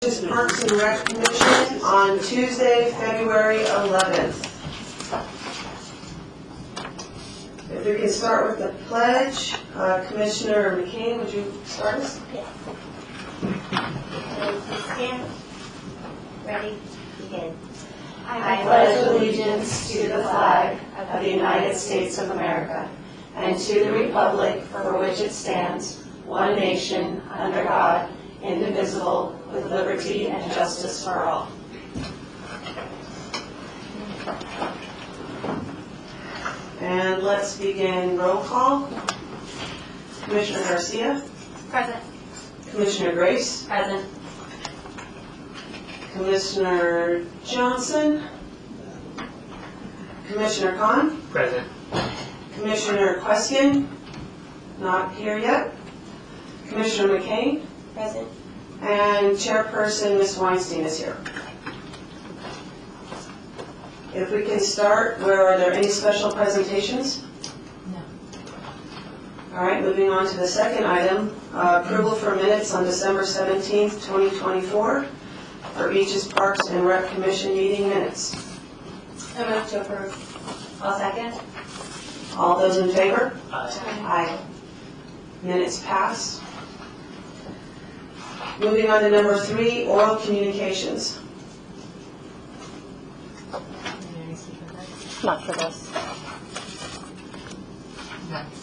Parks and Rec Commission on Tuesday, February 11th. If we can start with the pledge, Commissioner McCain, would you start us? Yes. Please stand. Ready? Begin. I pledge allegiance to the flag of the United States of America and to the republic for which it stands, one nation, under God, indivisible, with liberty and justice for all. And let's begin roll call. Commissioner Garcia. Present. Commissioner Grace. Present. Commissioner Johnson. Commissioner Khan. Present. Commissioner Queskin, not here yet. Commissioner McCain. Present. And Chairperson Ms. Weinstein is here. If we can start, are there any special presentations? No. All right, moving on to the second item, approval for minutes on December 17th, 2024 for Beaches, Parks, and Rec Commission meeting minutes. I move to approve. I'll second. All those in favor? Aye. Aye. Minutes pass. Moving on to number 3, oral communications. Not for this.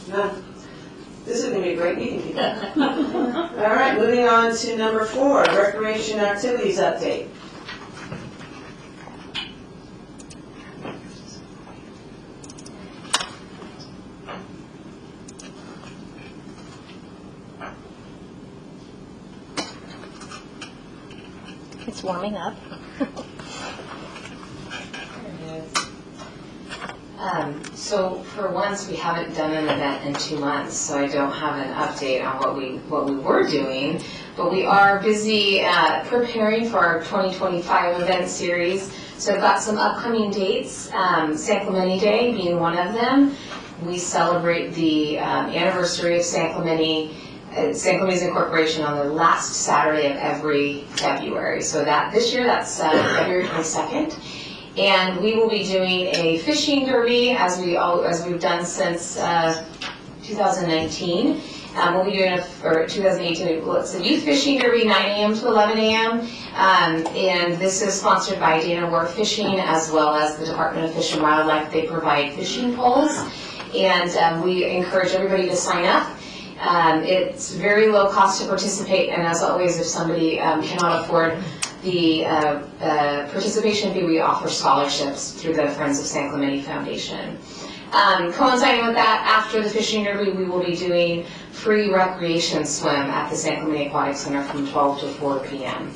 None. This is going to be a great meeting, people. All right, moving on to number 4, recreation activities update. It's warming up. So for once, we haven't done an event in 2 months, so I don't have an update on what we were doing. But we are busy preparing for our 2025 event series. So I've got some upcoming dates, San Clemente Day being one of them. We celebrate the anniversary of San Clemente's incorporation on the last Saturday of every February. So this year that's February 22nd. And we will be doing a fishing derby as we've done since 2019. We'll be doing or 2018. It's a youth fishing derby, 9 a.m. to 11 a.m. And this is sponsored by Dana Wharf Fishing as well as the Department of Fish and Wildlife. They provide fishing poles, and we encourage everybody to sign up. It's very low cost to participate, and as always, if somebody cannot afford the participation fee, we offer scholarships through the Friends of San Clemente Foundation. Coinciding with that, after the fishing derby, we will be doing free recreation swim at the San Clemente Aquatic Center from 12 to 4 p.m.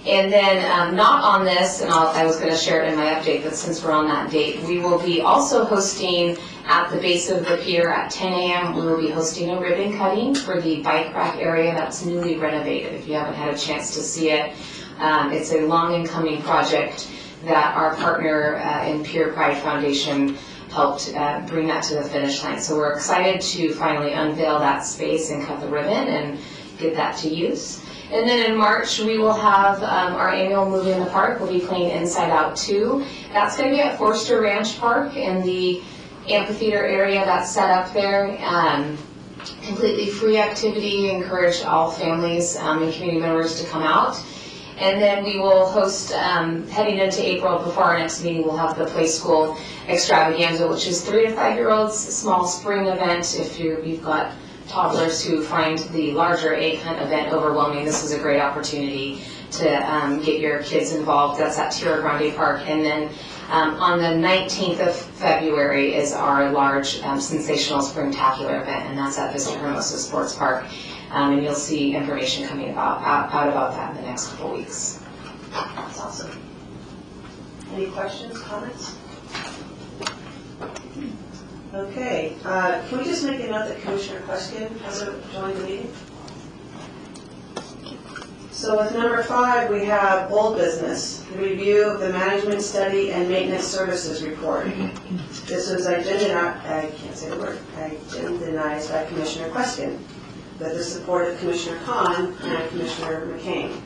And then not on this, and I was going to share it in my update, but since we're on that date, we will be also hosting at the base of the pier at 10 a.m. We will be hosting a ribbon cutting for the bike rack area that's newly renovated. If you haven't had a chance to see it, it's a long and coming project that our partner in Pier Pride Foundation helped bring that to the finish line. So we're excited to finally unveil that space and cut the ribbon and get that to use. And then in March, we will have our annual Movie in the Park. We'll be playing Inside Out 2. That's going to be at Forster Ranch Park in the amphitheater area that's set up there. Completely free activity. Encourage all families and community members to come out. And then we will host, heading into April, before our next meeting, we'll have the Play School Extravaganza, which is 3 to 5-year-olds, a small spring event. If you've got toddlers who find the larger egg hunt event overwhelming, this is a great opportunity to get your kids involved. That's at Tierra Grande Park. And then on the 19th of February is our large Sensational Springtacular event, and that's at Vista Hermosa Sports Park. And you'll see information coming out about that in the next couple weeks. That's awesome. Any questions, comments? Okay, can we just make a note that Commissioner Queskin hasn't joined the meeting? So with number 5, we have old business, the review of the management study and maintenance services report. This was agendized by Commissioner Queskin with the support of Commissioner Khan and Commissioner McCain.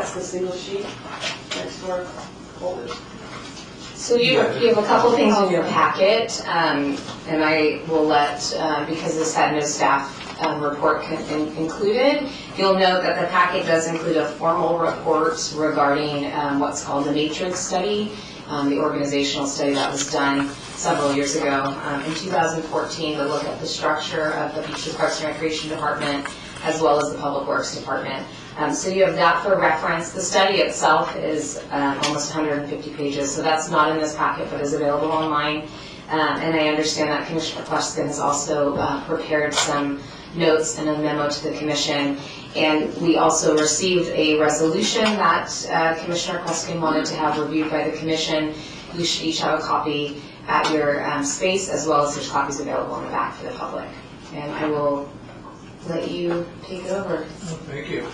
That's the single sheet next to our folders. So you have a couple things in your packet, and I will let, because this had no staff report included, you'll note that the packet does include a formal report regarding what's called the matrix study, the organizational study that was done several years ago in 2014 to look at the structure of the Beaches Parks and Recreation Department as well as the Public Works Department. So you have that for reference. The study itself is almost 150 pages, so that's not in this packet but is available online. And I understand that Commissioner Pluskin has also prepared some notes and a memo to the Commission. And we also received a resolution that Commissioner Pluskin wanted to have reviewed by the Commission. You should each have a copy at your space, as well as there's copies available in the back for the public. And I will let you take it over. Thank you.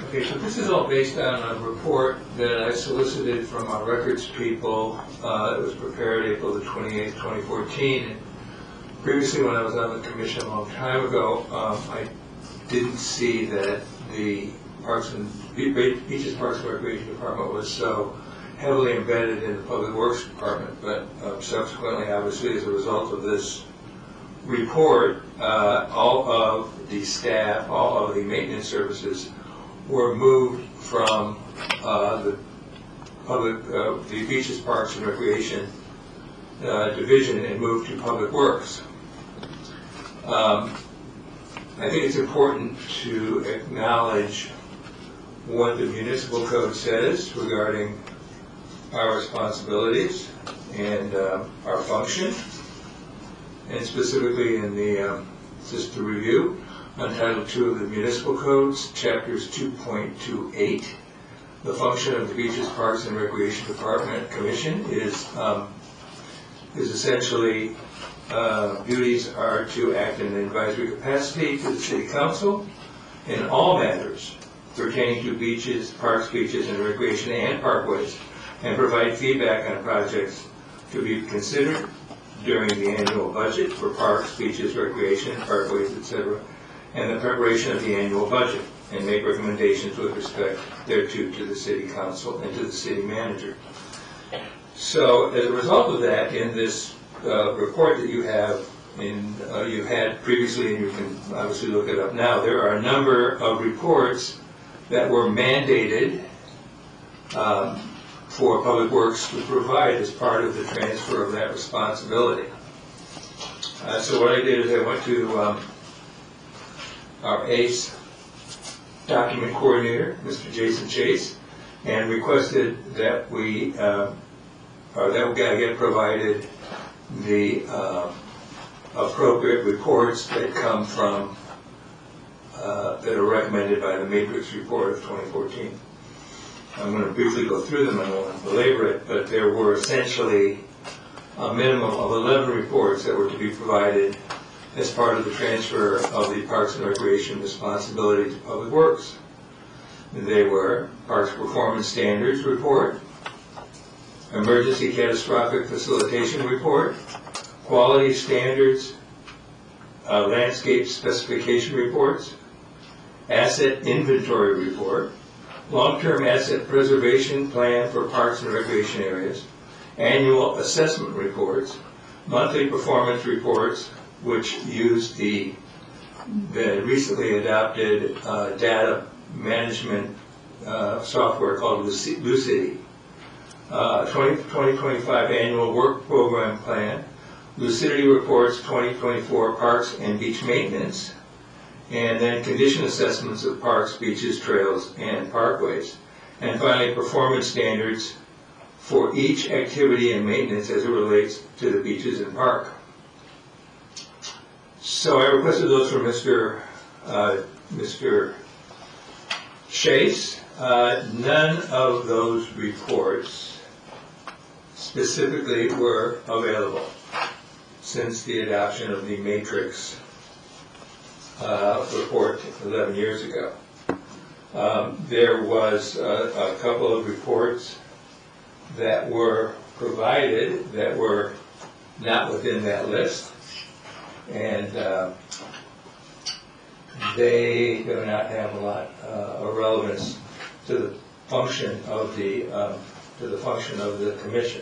Okay, so this is all based on a report that I solicited from our records people. It was prepared April the 28th, 2014. Previously, when I was on the commission a long time ago, I didn't see that the Beaches Parks and Recreation Department was so heavily embedded in the Public Works Department, but subsequently, obviously, as a result of this report, all of the staff, all of the maintenance services were moved from the Beaches Parks and Recreation division and moved to Public Works. I think it's important to acknowledge what the municipal code says regarding our responsibilities and our function, and specifically in the, just to review, on Title II of the Municipal Codes, Chapters 2.28, the function of the Beaches, Parks, and Recreation Department Commission is essentially duties are to act in an advisory capacity to the City Council in all matters pertaining to beaches, parks, beaches, and recreation and parkways, and provide feedback on projects to be considered during the annual budget for parks, beaches, recreation, parkways, etc., and the preparation of the annual budget, and make recommendations with respect thereto to the City Council and to the City Manager. So, as a result of that, in this report that you have, you had previously, and you can obviously look it up now, there are a number of reports that were mandated for Public Works to provide as part of the transfer of that responsibility. So what I did is I went to our ACE document coordinator, Mr. Jason Chase, and requested that we get provided the appropriate reports that come from that are recommended by the Matrix report of 2014. I'm going to briefly go through them. I don't want to belabor it, but there were essentially a minimum of 11 reports that were to be provided as part of the transfer of the Parks and Recreation responsibility to Public Works. They were Parks Performance Standards Report, Emergency Catastrophic Facilitation Report, Quality Standards, Landscape Specification Reports, Asset Inventory Report, Long-Term Asset Preservation Plan for Parks and Recreation Areas, Annual Assessment Reports, Monthly Performance Reports, which use the recently adopted data management software called Lucity, 2025 Annual Work Program Plan, Lucidity Reports 2024 Parks and Beach Maintenance, and then condition assessments of parks, beaches, trails, and parkways. And finally, performance standards for each activity and maintenance as it relates to the beaches and park. So I requested those from Mr. Chase. None of those reports specifically were available since the adoption of the Matrix report 11 years ago. There was a couple of reports that were provided that were not within that list, and they do not have a lot of relevance to the function of the commission.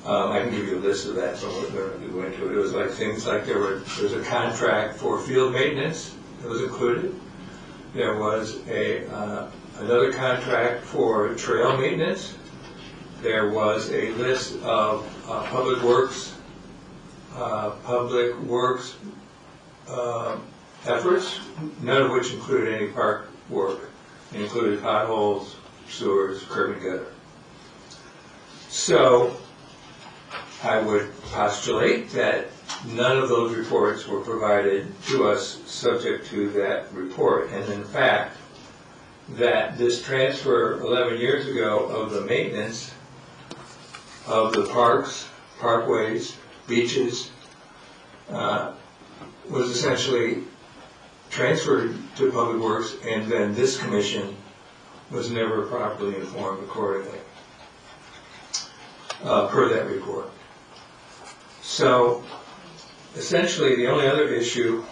I can give you a list of that, so we're going to go into it. It was like things like there was a contract for field maintenance that was included. There was another contract for trail maintenance. There was a list of public works efforts, none of which included any park work. It included potholes, sewers, curb and gutter. So I would postulate that none of those reports were provided to us subject to that report. And in fact, that this transfer 11 years ago of the maintenance of the parks, parkways, beaches, was essentially transferred to Public Works, and then this commission was never properly informed accordingly, per that report. So, essentially, the only other issue,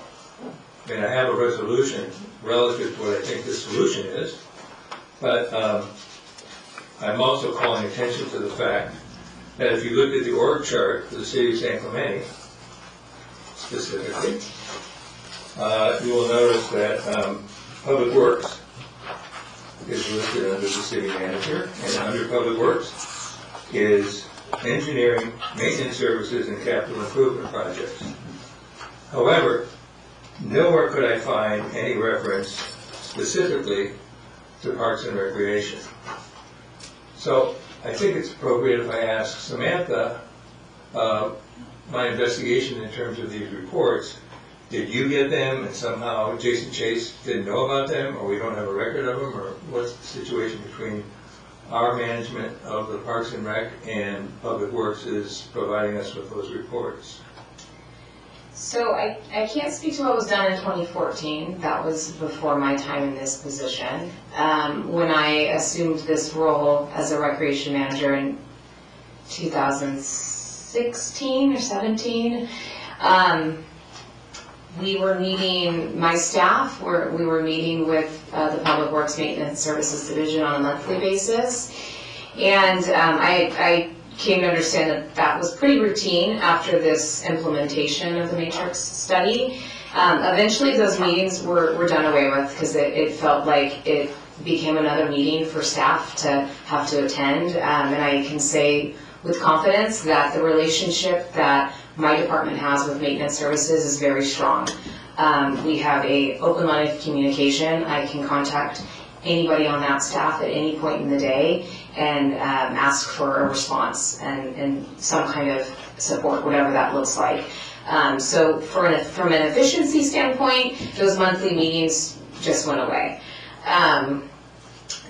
I mean, I have a resolution relative to what I think the solution is, but I'm also calling attention to the fact that if you look at the org chart for the city of San Clemente, specifically, you will notice that Public Works is listed under the city manager, and under Public Works is engineering, maintenance services, and capital improvement projects. However, nowhere could I find any reference specifically to Parks and Recreation. So I think it's appropriate if I ask Samantha, my investigation in terms of these reports, did you get them and somehow Jason Chase didn't know about them, or we don't have a record of them, or what's the situation between our management of the Parks and Rec and Public Works is providing us with those reports? So I can't speak to what was done in 2014. That was before my time in this position. When I assumed this role as a recreation manager in 2016 or 17, we were meeting, my staff, we were meeting with the Public Works Maintenance Services Division on a monthly basis. And I came to understand that that was pretty routine after this implementation of the matrix study. Eventually those meetings were done away with because it felt like it became another meeting for staff to have to attend. And I can say with confidence that the relationship that my department has with maintenance services is very strong. We have an open line of communication. I can contact anybody on that staff at any point in the day and ask for a response and some kind of support, whatever that looks like. So from an efficiency standpoint, those monthly meetings just went away.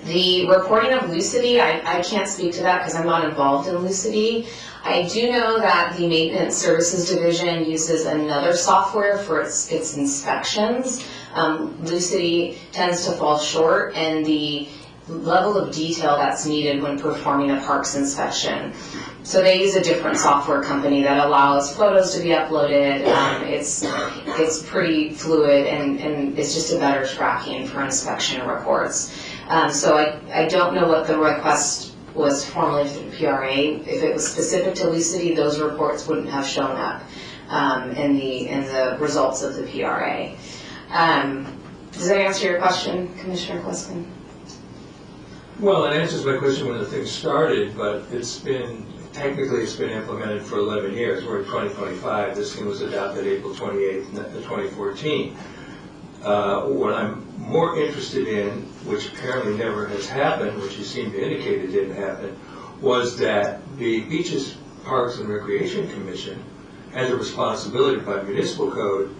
The reporting of Lucity, I can't speak to that because I'm not involved in Lucity. I do know that the Maintenance Services Division uses another software for its inspections. Lucity tends to fall short in the level of detail that's needed when performing a parks inspection. So they use a different software company that allows photos to be uploaded. It's pretty fluid and it's just a better tracking for inspection reports. So I don't know what the request was formally for the PRA. If it was specific to Lucity, those reports wouldn't have shown up in the results of the PRA. Does that answer your question, Commissioner Gluskin? Well, it answers my question when the thing started, but technically it's been implemented for 11 years. We're in 2025. This thing was adopted April 28th, 2014. What I'm more interested in, which apparently never has happened, which you seem to indicate it didn't happen, was that the Beaches, Parks and Recreation Commission has a responsibility by municipal code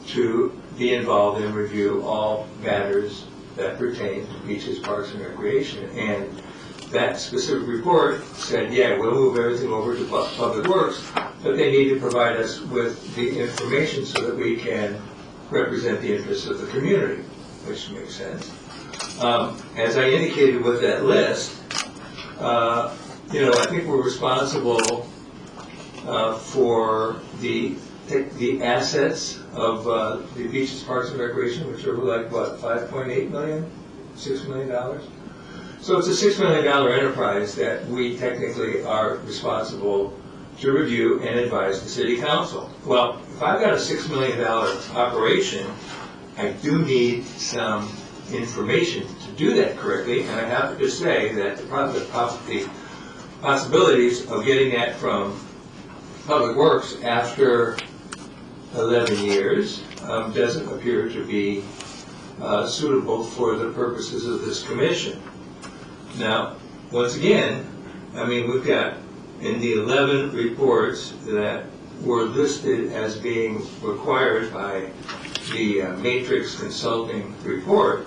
to be involved and review all matters that pertain to beaches, parks, and recreation. And that specific report said, yeah, we'll move everything over to Public Works, but they need to provide us with the information so that we can represent the interests of the community, which makes sense. As I indicated with that list, I think we're responsible for the assets of the Beaches, Parks, and Recreation, which are like, what, $5.8 million? $6 million? So it's a $6 million enterprise that we technically are responsible to review and advise the city council. Well, if I've got a $6 million operation, I do need some information to do that correctly, and I have to just say that the possibilities of getting that from Public Works after 11 years doesn't appear to be suitable for the purposes of this commission. Now, once again, I mean, we've got in the 11 reports that were listed as being required by the Matrix Consulting report,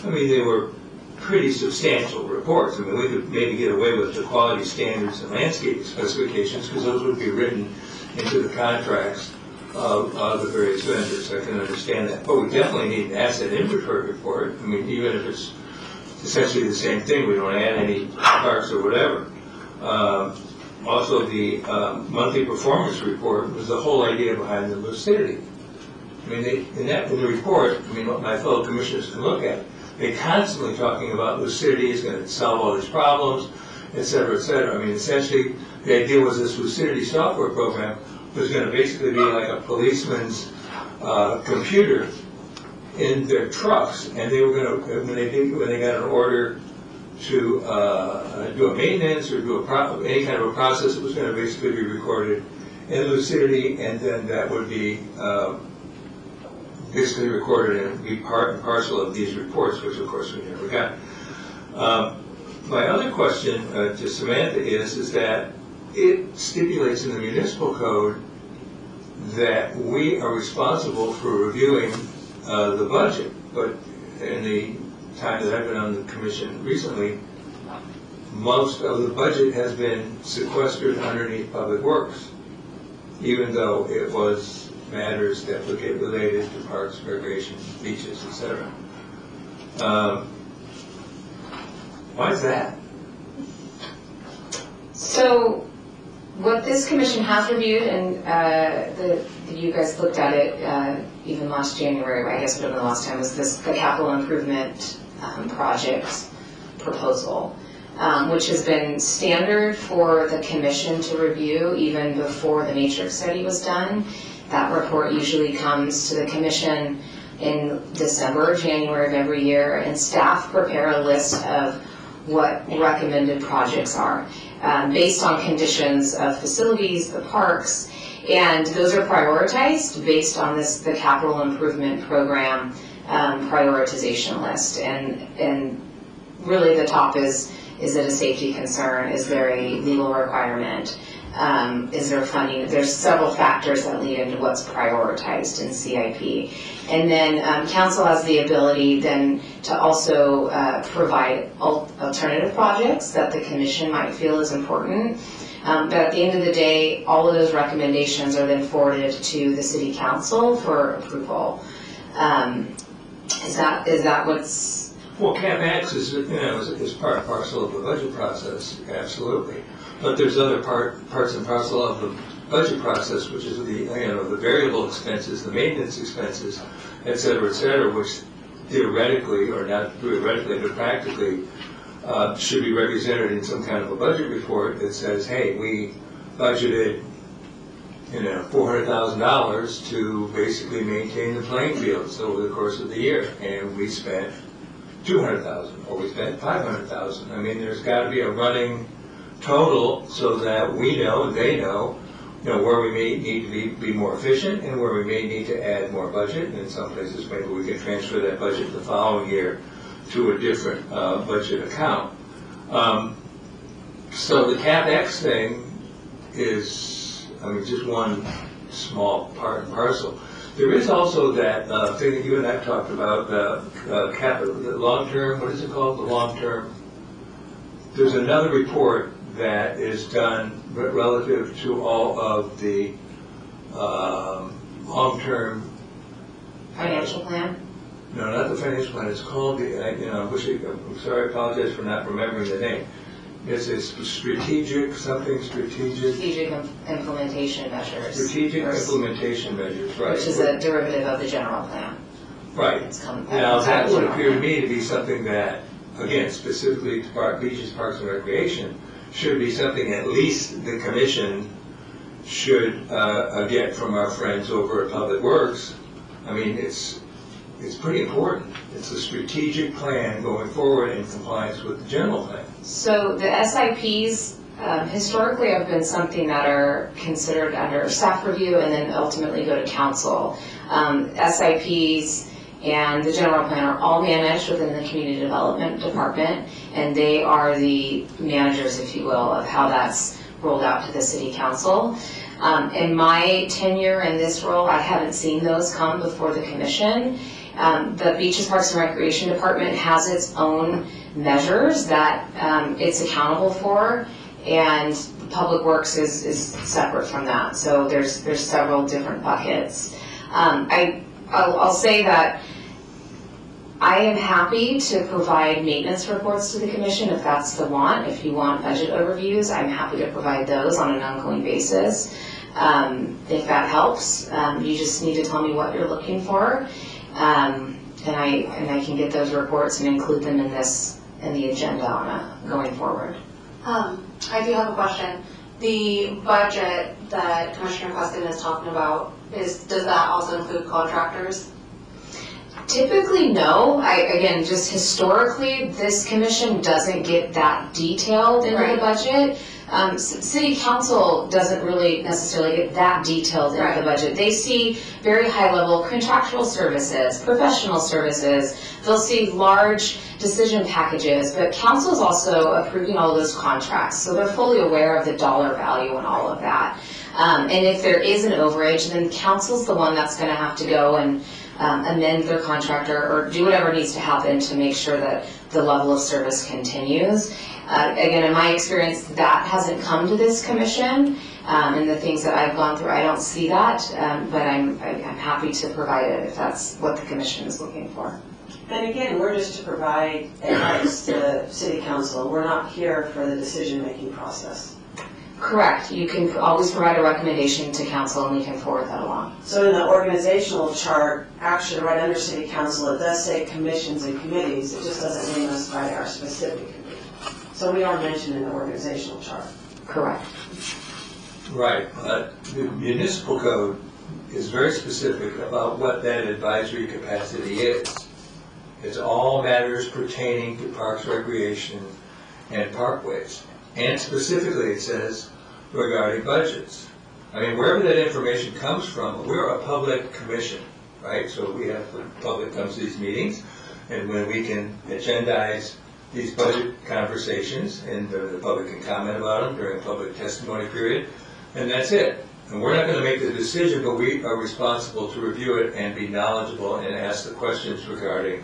I mean, they were pretty substantial reports. I mean, we could maybe get away with the quality standards and landscape specifications because those would be written into the contracts of the various vendors. I can understand that. But we definitely need an asset inventory report. I mean, even if it's essentially the same thing, we don't add any parts or whatever. Also, the monthly performance report was the whole idea behind the lucidity. I mean, in the report, I mean, what my fellow commissioners can look at, they're constantly talking about lucidity is going to solve all these problems, et cetera, et cetera. I mean, essentially, the idea was this lucidity software program was going to basically be like a policeman's computer in their trucks, and they were going to, when they got an order to do a maintenance or do any kind of a process, it was going to basically be recorded in lucidity, and then that would be basically recorded and be part and parcel of these reports, which of course we never got. My other question to Samantha is that it stipulates in the municipal code that we are responsible for reviewing the budget, but in the time that I've been on the commission recently, most of the budget has been sequestered underneath Public Works, even though it was matters that would get related to parks, recreation, beaches, etc. Why is that? So what this commission has reviewed, and you guys looked at it even last January, I guess whatever the last time, was the capital improvement project proposal, which has been standard for the commission to review even before the Matrix study was done. That report usually comes to the commission in December or January of every year, and staff prepare a list of what recommended projects are based on conditions of facilities, the parks, and those are prioritized based on the capital improvement program prioritization list. And really the top is it a safety concern? Is there a legal requirement? Is there funding? There's several factors that lead into what's prioritized in CIP. And then council has the ability then to also provide alternative projects that the commission might feel is important. But at the end of the day, all of those recommendations are then forwarded to the city council for approval. Is that what's... Well, CapEx is part and parcel of the budget process, absolutely. But there's other parts and parcel of the budget process, which is the variable expenses, the maintenance expenses, et cetera, which theoretically, or not theoretically, but practically, should be represented in some kind of a budget report that says, hey, we budgeted $400,000 to basically maintain the playing fields over the course of the year, and we spent $200,000 or we spent $500,000. I mean, there's got to be a running total so that we know and they know, where we may need to be more efficient and where we may need to add more budget. And in some places, maybe we can transfer that budget the following year to a different budget account. So the CapEx thing is, just one small part and parcel. There is also that thing that you and I talked about, the long-term, what is it called, the long-term? There's another report that is done relative to all of the long-term... Financial plan? No, not the financial plan. It's called the, I'm sorry, I apologize for not remembering the name. It's a strategic implementation measures. Strategic implementation measures, right. Which is a derivative of the general plan. Right. It's come. Now, that would appear to me to be something that, again, specifically to beaches, parks, and recreation, should be something at least the commission should get from our friends over at Public Works. I mean, it's pretty important. It's a strategic plan going forward in compliance with the general plan. So the SIPs historically have been something that are considered under staff review and then ultimately go to council. SIPs and the general plan are all managed within the community development department, and they are the managers, if you will, of how that's rolled out to the city council. In my tenure in this role, I haven't seen those come before the commission. The Beaches, Parks, and Recreation Department has its own measures that it's accountable for, and Public Works is separate from that. So there's several different buckets. I'll say that I am happy to provide maintenance reports to the commission if that's the want. If you want budget overviews, I'm happy to provide those on an ongoing basis. If that helps, you just need to tell me what you're looking for, and I can get those reports and include them in the agenda going forward. I do have a question. The budget that Commissioner Preston is talking about, does that also include contractors? Typically, no. Again, just historically, this commission doesn't get that detailed into the budget. City council doesn't really necessarily get that detailed into the budget. They see very high level contractual services, professional services. They'll see large decision packages, but council is also approving all those contracts, so they're fully aware of the dollar value and all of that. And if there is an overage, then council's the one that's going to have to go and amend their contract or do whatever needs to happen to make sure that the level of service continues. Again, in my experience, that hasn't come to this commission, and the things that I've gone through, I don't see that, but I'm happy to provide it if that's what the commission is looking for. And again, we're just to provide advice to the city council. We're not here for the decision-making process. Correct. You can always provide a recommendation to council and we can forward that along. So in the organizational chart, actually right under city council, it does say commissions and committees. It just doesn't name us by our specific committee. So we are mentioned in the organizational chart. Correct. Right. The municipal code is very specific about what that advisory capacity is. It's all matters pertaining to parks, recreation, and parkways. And specifically it says regarding budgets. I mean, wherever that information comes from, we're a public commission, right? So we have the public comes to these meetings, and when we can agendize these budget conversations, and the public can comment about them during a public testimony period, and that's it. And we're not going to make the decision, but we are responsible to review it and be knowledgeable and ask the questions regarding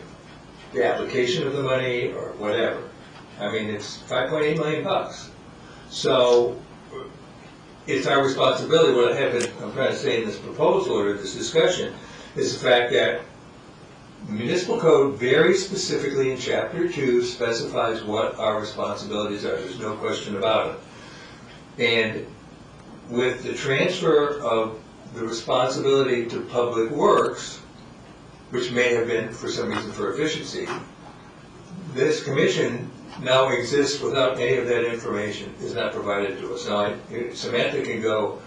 the application of the money or whatever. I mean, it's $5.8 million. So it's our responsibility. What I'm trying to say in this proposal or this discussion is the fact that the municipal code very specifically in Chapter 2 specifies what our responsibilities are. There's no question about it. And with the transfer of the responsibility to Public Works, which may have been for some reason for efficiency, this commission now exists without any of that information is not provided to us. Now, Samantha can go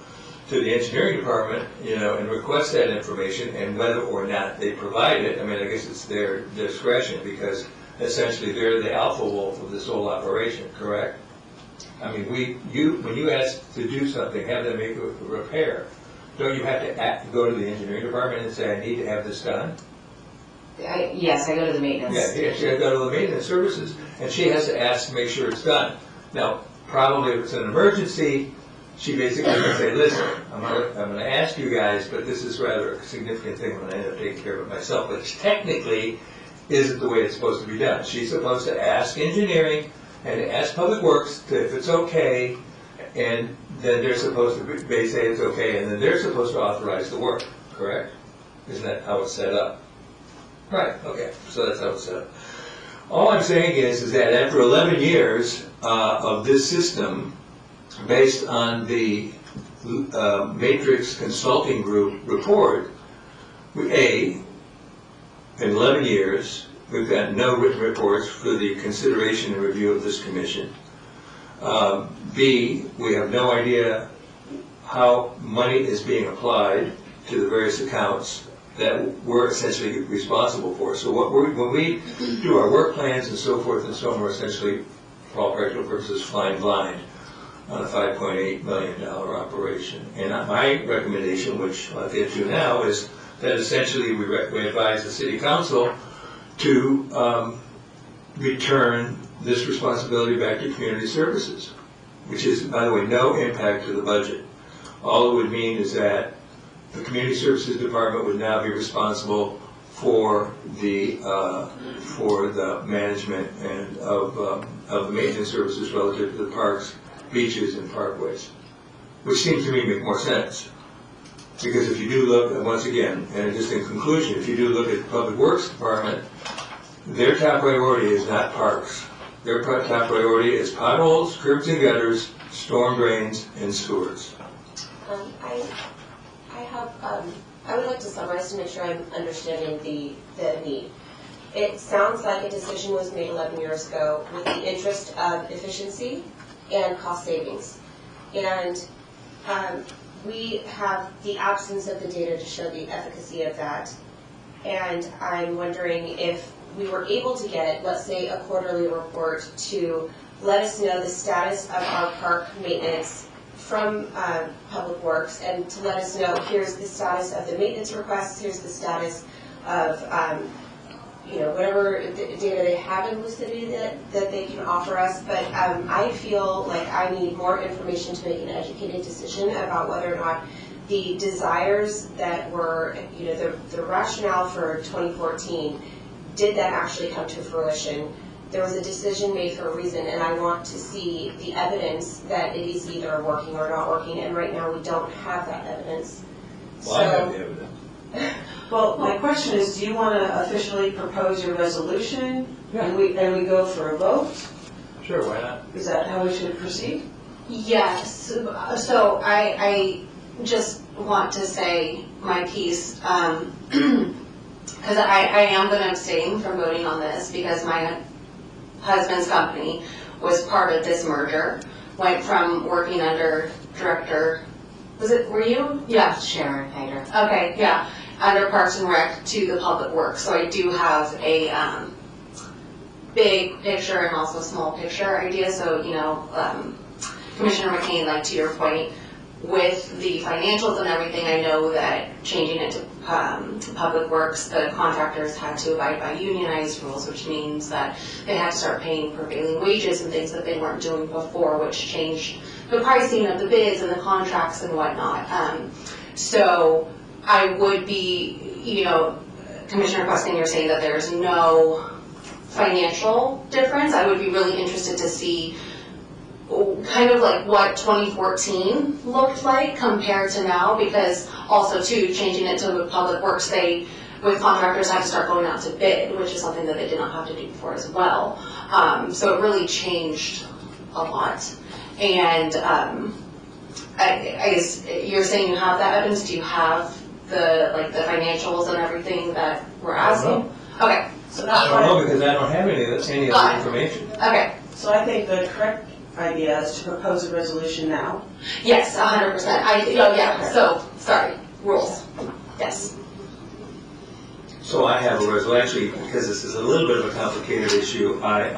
to the engineering department, and request that information, and whether or not they provide it, I mean, I guess it's their discretion, because essentially they're the alpha wolf of this whole operation, correct? I mean, when you ask to do something, have them make a repair, don't you have to go to the engineering department and say, I need to have this done? Yes, I go to the maintenance. Yeah, she has to go to the maintenance services, and she has to ask to make sure it's done. Now, probably if it's an emergency, she basically can say, listen, I'm going to ask you guys, but this is rather a significant thing when I end up taking care of it myself, but technically isn't the way it's supposed to be done. She's supposed to ask engineering and ask Public Works if it's okay, and then they're supposed to, they say it's okay, and then they're supposed to authorize the work, correct? Isn't that how it's set up? Right, okay, so that's how it's set up. All I'm saying is that after 11 years of this system, based on the Matrix Consulting Group report, we in 11 years, we've got no written reports for the consideration and review of this commission. B, we have no idea how money is being applied to the various accounts that we're essentially responsible for. So when we do our work plans and so forth and so on, we're essentially, for all practical purposes, flying blind on a $5.8 million operation. And my recommendation, which I'll get to now, is that essentially we advise the city council to return this responsibility back to community services, which is, by the way, no impact to the budget. All it would mean is that the community services department would now be responsible for the management and of the maintenance services relative to the parks, beaches, and parkways, which seems to me to make more sense. Because if you do look, once again, and just in conclusion, if you do look at the Public Works Department, their top priority is not parks. Their top priority is potholes, curbs and gutters, storm drains, and sewers. I would like to summarize to make sure I'm understanding the need. It sounds like a decision was made 11 years ago with the interest of efficiency and cost savings. And we have the absence of the data to show the efficacy of that. And I'm wondering if we were able to get, let's say, a quarterly report to let us know the status of our park maintenance from Public Works, and to let us know here's the status of the maintenance requests, here's the status of whatever data they have in Lucidity that they can offer us. But I feel like I need more information to make an educated decision about whether or not the desires that were, the rationale for 2014, did that actually come to fruition? There was a decision made for a reason, and I want to see the evidence that it is either working or not working, and right now we don't have that evidence. Well, I have the evidence. Well, my question is, do you want to officially propose your resolution? Yeah. And we go for a vote? Sure, why not? Is that how we should proceed? Yes, so I just want to say my piece, because I am going to abstain from voting on this because my husband's company was part of this merger, went from working under director, were you? Yeah. Sharon Hager. Okay, yeah, under Parks and Rec to the Public Works. So I do have a big picture and also small picture idea. So, Commissioner McCain, like to your point, with the financials and everything, I know that changing it to Public Works, the contractors had to abide by unionized rules, which means that they had to start paying prevailing wages and things that they weren't doing before, which changed the pricing of the bids and the contracts and whatnot. So I would be, Commissioner Questing, you're saying that there's no financial difference. I would be really interested to see kind of like what 2014 looked like compared to now, because also too, changing it to the Public Works, with contractors had to start going out to bid, which is something that they did not have to do before as well. So it really changed a lot. And you're saying you have that evidence. Do you have the financials and everything that we're asking? Okay. So I don't know, because I don't have any of the information. Okay. So I think the correct idea is to propose a resolution now. Yes, 100%. So, sorry, rules. Yes. So I have a resolution, actually, because this is a little bit of a complicated issue, I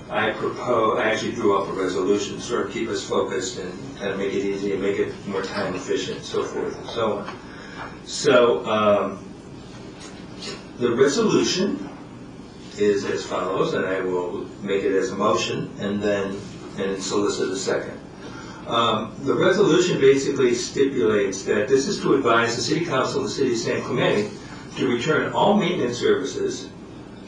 actually drew up a resolution to sort of keep us focused and kind of make it easy and make it more time efficient and so forth and so on. So the resolution is as follows, and I will make it as a motion and solicit a second. The resolution basically stipulates that this is to advise the City Council of the City of San Clemente to return all maintenance services,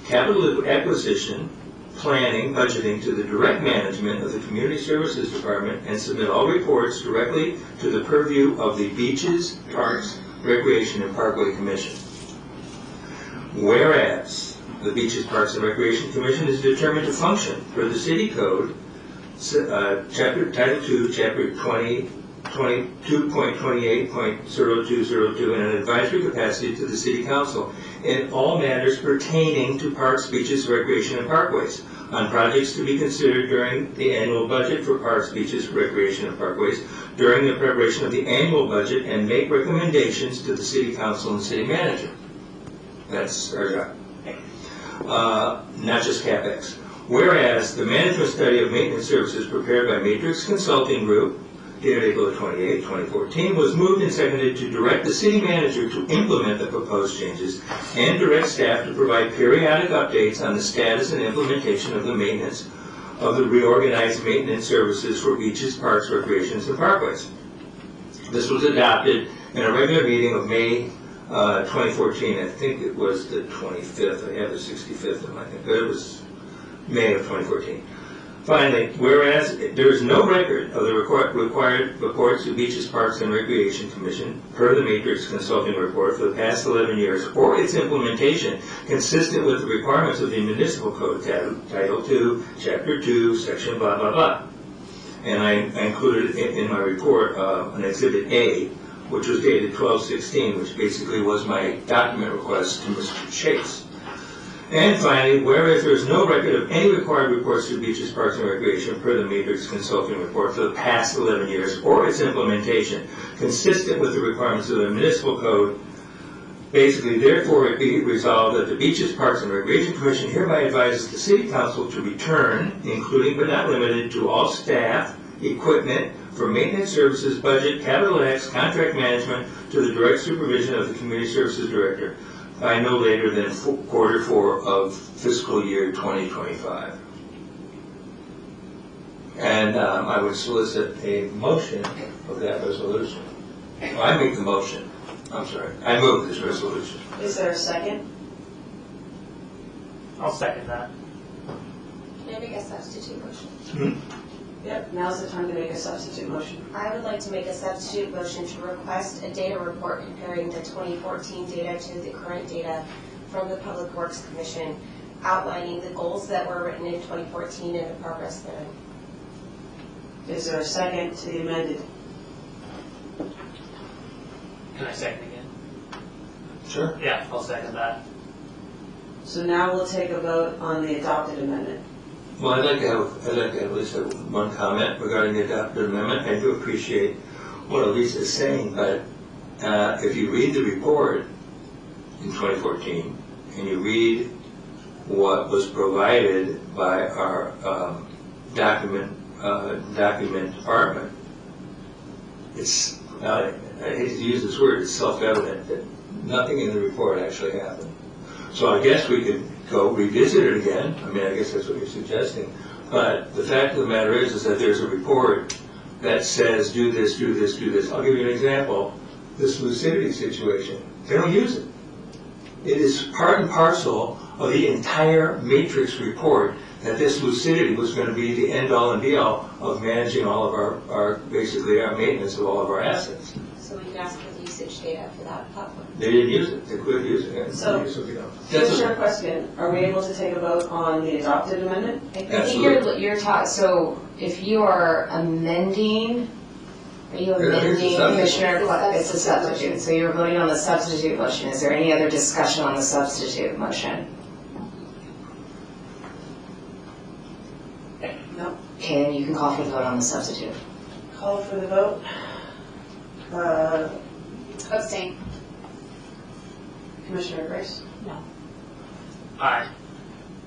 capital acquisition, planning, budgeting to the direct management of the Community Services Department and submit all reports directly to the purview of the Beaches, Parks, Recreation, and Parkway Commission. Whereas the Beaches, Parks, and Recreation Commission is determined to function per the City Code, Title 2, Chapter 20, 2.28.0202 in an advisory capacity to the City Council in all matters pertaining to parks, beaches, recreation, and parkways, on projects to be considered during the annual budget for parks, beaches, recreation, and parkways, during the preparation of the annual budget, and make recommendations to the City Council and City Manager. That's our job. Not just CapEx. Whereas the management study of maintenance services prepared by Matrix Consulting Group, dated April 28, 2014, was moved and seconded to direct the city manager to implement the proposed changes and direct staff to provide periodic updates on the status and implementation of the maintenance of the reorganized maintenance services for beaches, parks, recreations, and parkways. This was adopted in a regular meeting of May 2014. I think it was the 25th. I have the 65th in my thing, but it was May of 2014. Finally, whereas there is no record of the required reports to Beaches, Parks, and Recreation Commission per the Matrix Consulting Report for the past 11 years, or its implementation consistent with the requirements of the Municipal Code, Title 2, Chapter 2, Section blah, blah, blah. And I included in my report an Exhibit A, which was dated 12/16, which basically was my document request to Mr. Chase. And finally, whereas there is no record of any required reports to Beaches, Parks, and Recreation per the Matrix Consulting Report for the past 11 years, or its implementation consistent with the requirements of the Municipal Code, basically, therefore, it be resolved that the Beaches, Parks, and Recreation Commission hereby advises the City Council to return, including but not limited to all staff, equipment for maintenance services, budget, capital X, contract management, to the direct supervision of the Community Services Director by no later than Q4 of fiscal year 2025. And I would solicit a motion of that resolution. I make the motion. I'm sorry. I move this resolution. Is there a second? I'll second that. Can I make a substitute motion? Yep, now's the time to make a substitute motion. I would like to make a substitute motion to request a data report comparing the 2014 data to the current data from the Public Works Commission, outlining the goals that were written in 2014 and the progress therein. Is there a second to the amended? Can I second again? Sure. Yeah, I'll second that. So now we'll take a vote on the adopted amendment. Well, I'd like to have at least one comment regarding the adopted amendment. I do appreciate what Elisa is saying, but if you read the report in 2014 and you read what was provided by our document department, it's I hate to use this word, it's self-evident that nothing in the report actually happened. So I guess we could go revisit it again. I mean, I guess that's what you're suggesting. But the fact of the matter is that there's a report that says do this, do this, do this. I'll give you an example. This lucidity situation. They don't use it. It is part and parcel of the entire Matrix report that this lucidity was going to be the end-all and be-all of managing all of our basically our maintenance of all of our assets. So we can ask for the usage data for that platform. They didn't use it. They quit using it. So, Commissioner Question, are we able to take a vote on the adopted amendment? I think you're so if you are amending, are you amending Commissioner? It's a substitute. So you're voting on the substitute motion. Is there any other discussion on the substitute motion? No. Okay, then you can call for the vote on the substitute. Call for the vote. Abstain. Commissioner Grace? Aye.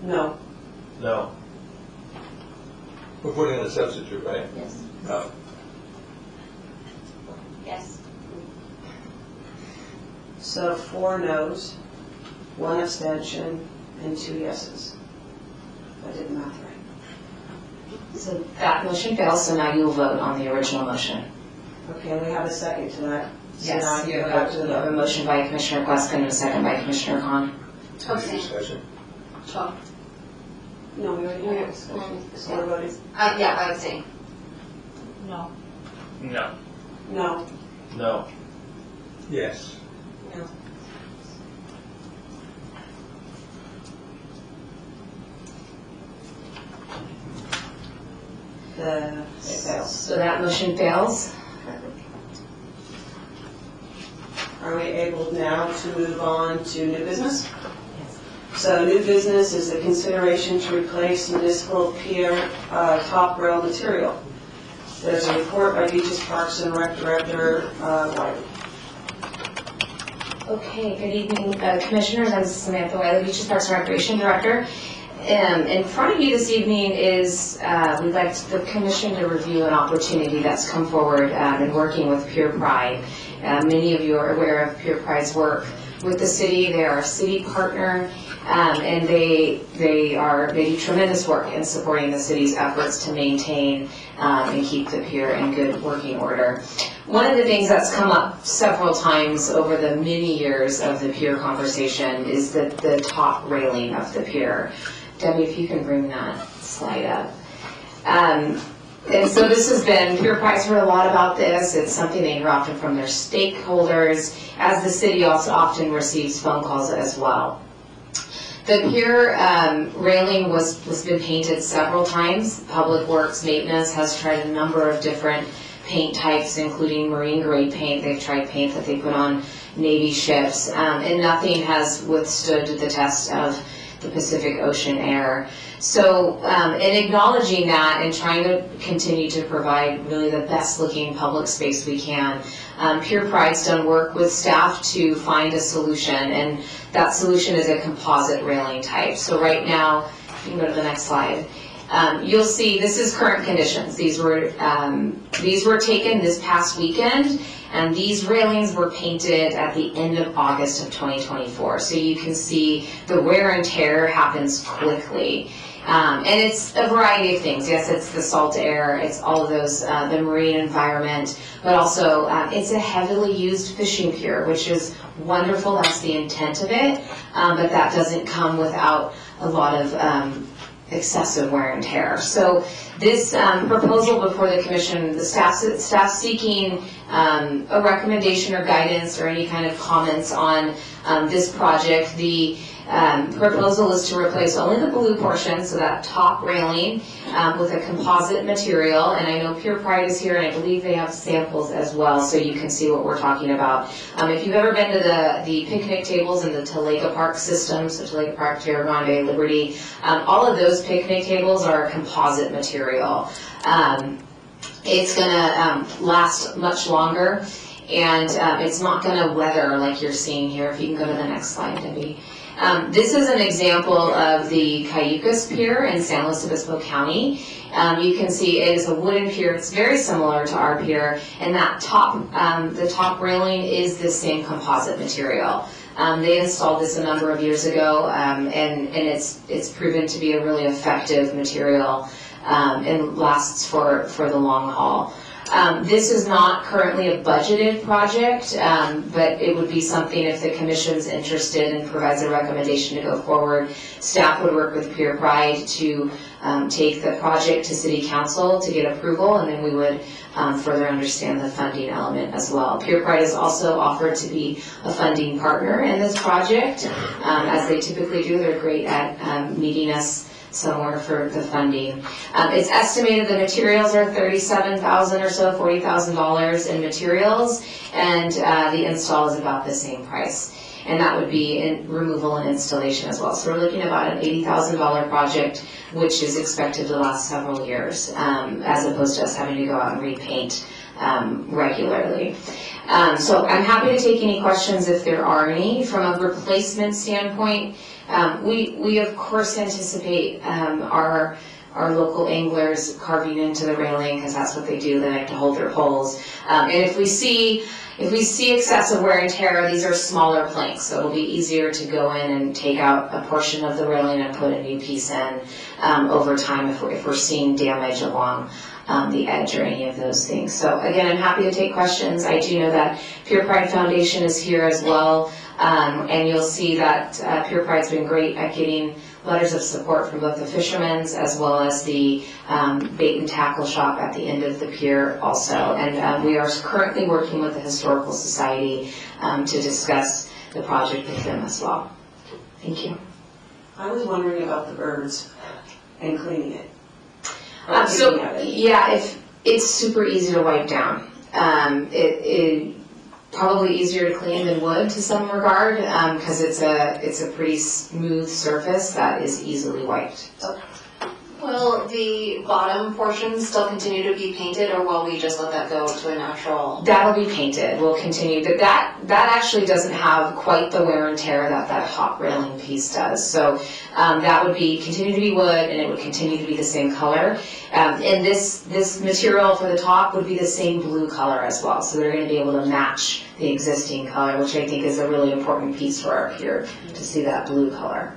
No. No. We're putting in a substitute, right? Yes. No. Yes. So 4 noes, 1 abstention, and 2 yeses. If I did the math right. So that motion fails, so now you'll vote on the original motion. Okay, we have a second to that. So now Yes, I you can go back to the have a vote. motion by Commissioner Queskin and a second by Commissioner Khan. Abstain. Discussion. No, we already had a discussion. So we're voting. Yeah, I abstain. No. No. No. Yes. No. It fails. So that motion fails. Are we able now to move on to new business? So new business is the consideration to replace municipal pier top rail material. There's a report by Beaches Parks and Rec Director Wiley. Okay, good evening, Commissioners. I'm Samantha Wiley, Beaches Parks and Recreation Director. In front of you this evening is, we'd like the Commission to review an opportunity that's come forward in working with Pure Pride. Many of you are aware of Pure Pride's work with the city. They are a city partner, and they do tremendous work in supporting the city's efforts to maintain and keep the pier in good working order. One of the things that's come up several times over the many years of the pier conversation is the top railing of the pier. Debbie, if you can bring that slide up. And so this has been, Pure Pride's heard a lot about this. It's something they hear often from their stakeholders, as the city also often receives phone calls as well. The pier railing was been painted several times. Public Works Maintenance has tried a number of different paint types, including marine grade paint. They've tried paint that they put on Navy ships, and nothing has withstood the test of the Pacific Ocean air. So in acknowledging that and trying to continue to provide really the best looking public space we can, Pure Pride's done work with staff to find a solution, and that solution is a composite railing type. So right now, you can go to the next slide. You'll see this is current conditions. These were taken this past weekend, and these railings were painted at the end of August of 2024. So you can see the wear and tear happens quickly. And it's a variety of things. Yes, it's the salt air, it's all of those, the marine environment, but also it's a heavily used fishing pier, which is wonderful. That's the intent of it, but that doesn't come without a lot of excessive wear and tear. So this proposal before the Commission, the staff seeking a recommendation or guidance or any kind of comments on this project. The proposal is to replace only the blue portion, so that top railing, with a composite material. And I know Pure Pride is here, and I believe they have samples as well, so you can see what we're talking about. If you've ever been to the picnic tables in the Talega Park system, so Talega Park, Tierra Grande, Liberty, all of those picnic tables are a composite material. It's going to last much longer, and it's not going to weather like you're seeing here. If you can go to the next slide, Debbie. This is an example of the Cayucas Pier in San Luis Obispo County. You can see it is a wooden pier. It's very similar to our pier, and that top, the top railing is the same composite material. They installed this a number of years ago, and it's proven to be a really effective material and lasts for the long haul. This is not currently a budgeted project, but it would be something if the Commission's interested and provides a recommendation to go forward. Staff would work with Pure Pride to take the project to City Council to get approval, and then we would further understand the funding element as well. Pure Pride has also offered to be a funding partner in this project. As they typically do, they're great at meeting us somewhere for the funding. It's estimated the materials are $37,000 or so, $40,000 in materials, and the install is about the same price. And that would be in removal and installation as well. So we're looking at about an $80,000 project, which is expected to last several years, as opposed to us having to go out and repaint regularly. So I'm happy to take any questions if there are any. From a replacement standpoint, we of course anticipate our local anglers carving into the railing, because that's what they do. They like to hold their poles. And if we see excessive wear and tear, these are smaller planks, so it'll be easier to go in and take out a portion of the railing and put a new piece in over time if we're seeing damage along the edge or any of those things. So again, I'm happy to take questions. I do know that Pure Pride Foundation is here as well, and you'll see that Pure Pride's been great at getting letters of support from both the fishermen's as well as the bait and tackle shop at the end of the pier also. And we are currently working with the Historical Society to discuss the project with them as well. Thank you. I was wondering about the birds and cleaning it. Yeah, if it's super easy to wipe down. It probably easier to clean than wood to some regard, because it's a pretty smooth surface that is easily wiped. Will the bottom portions still continue to be painted, or will we just let that go to a natural? That'll be painted. We'll continue, but that actually doesn't have quite the wear and tear that top railing piece does. So that would continue to be wood, and it would continue to be the same color. And this material for the top would be the same blue color as well. So they're going to be able to match the existing color, which I think is a really important piece for our pier, to see that blue color.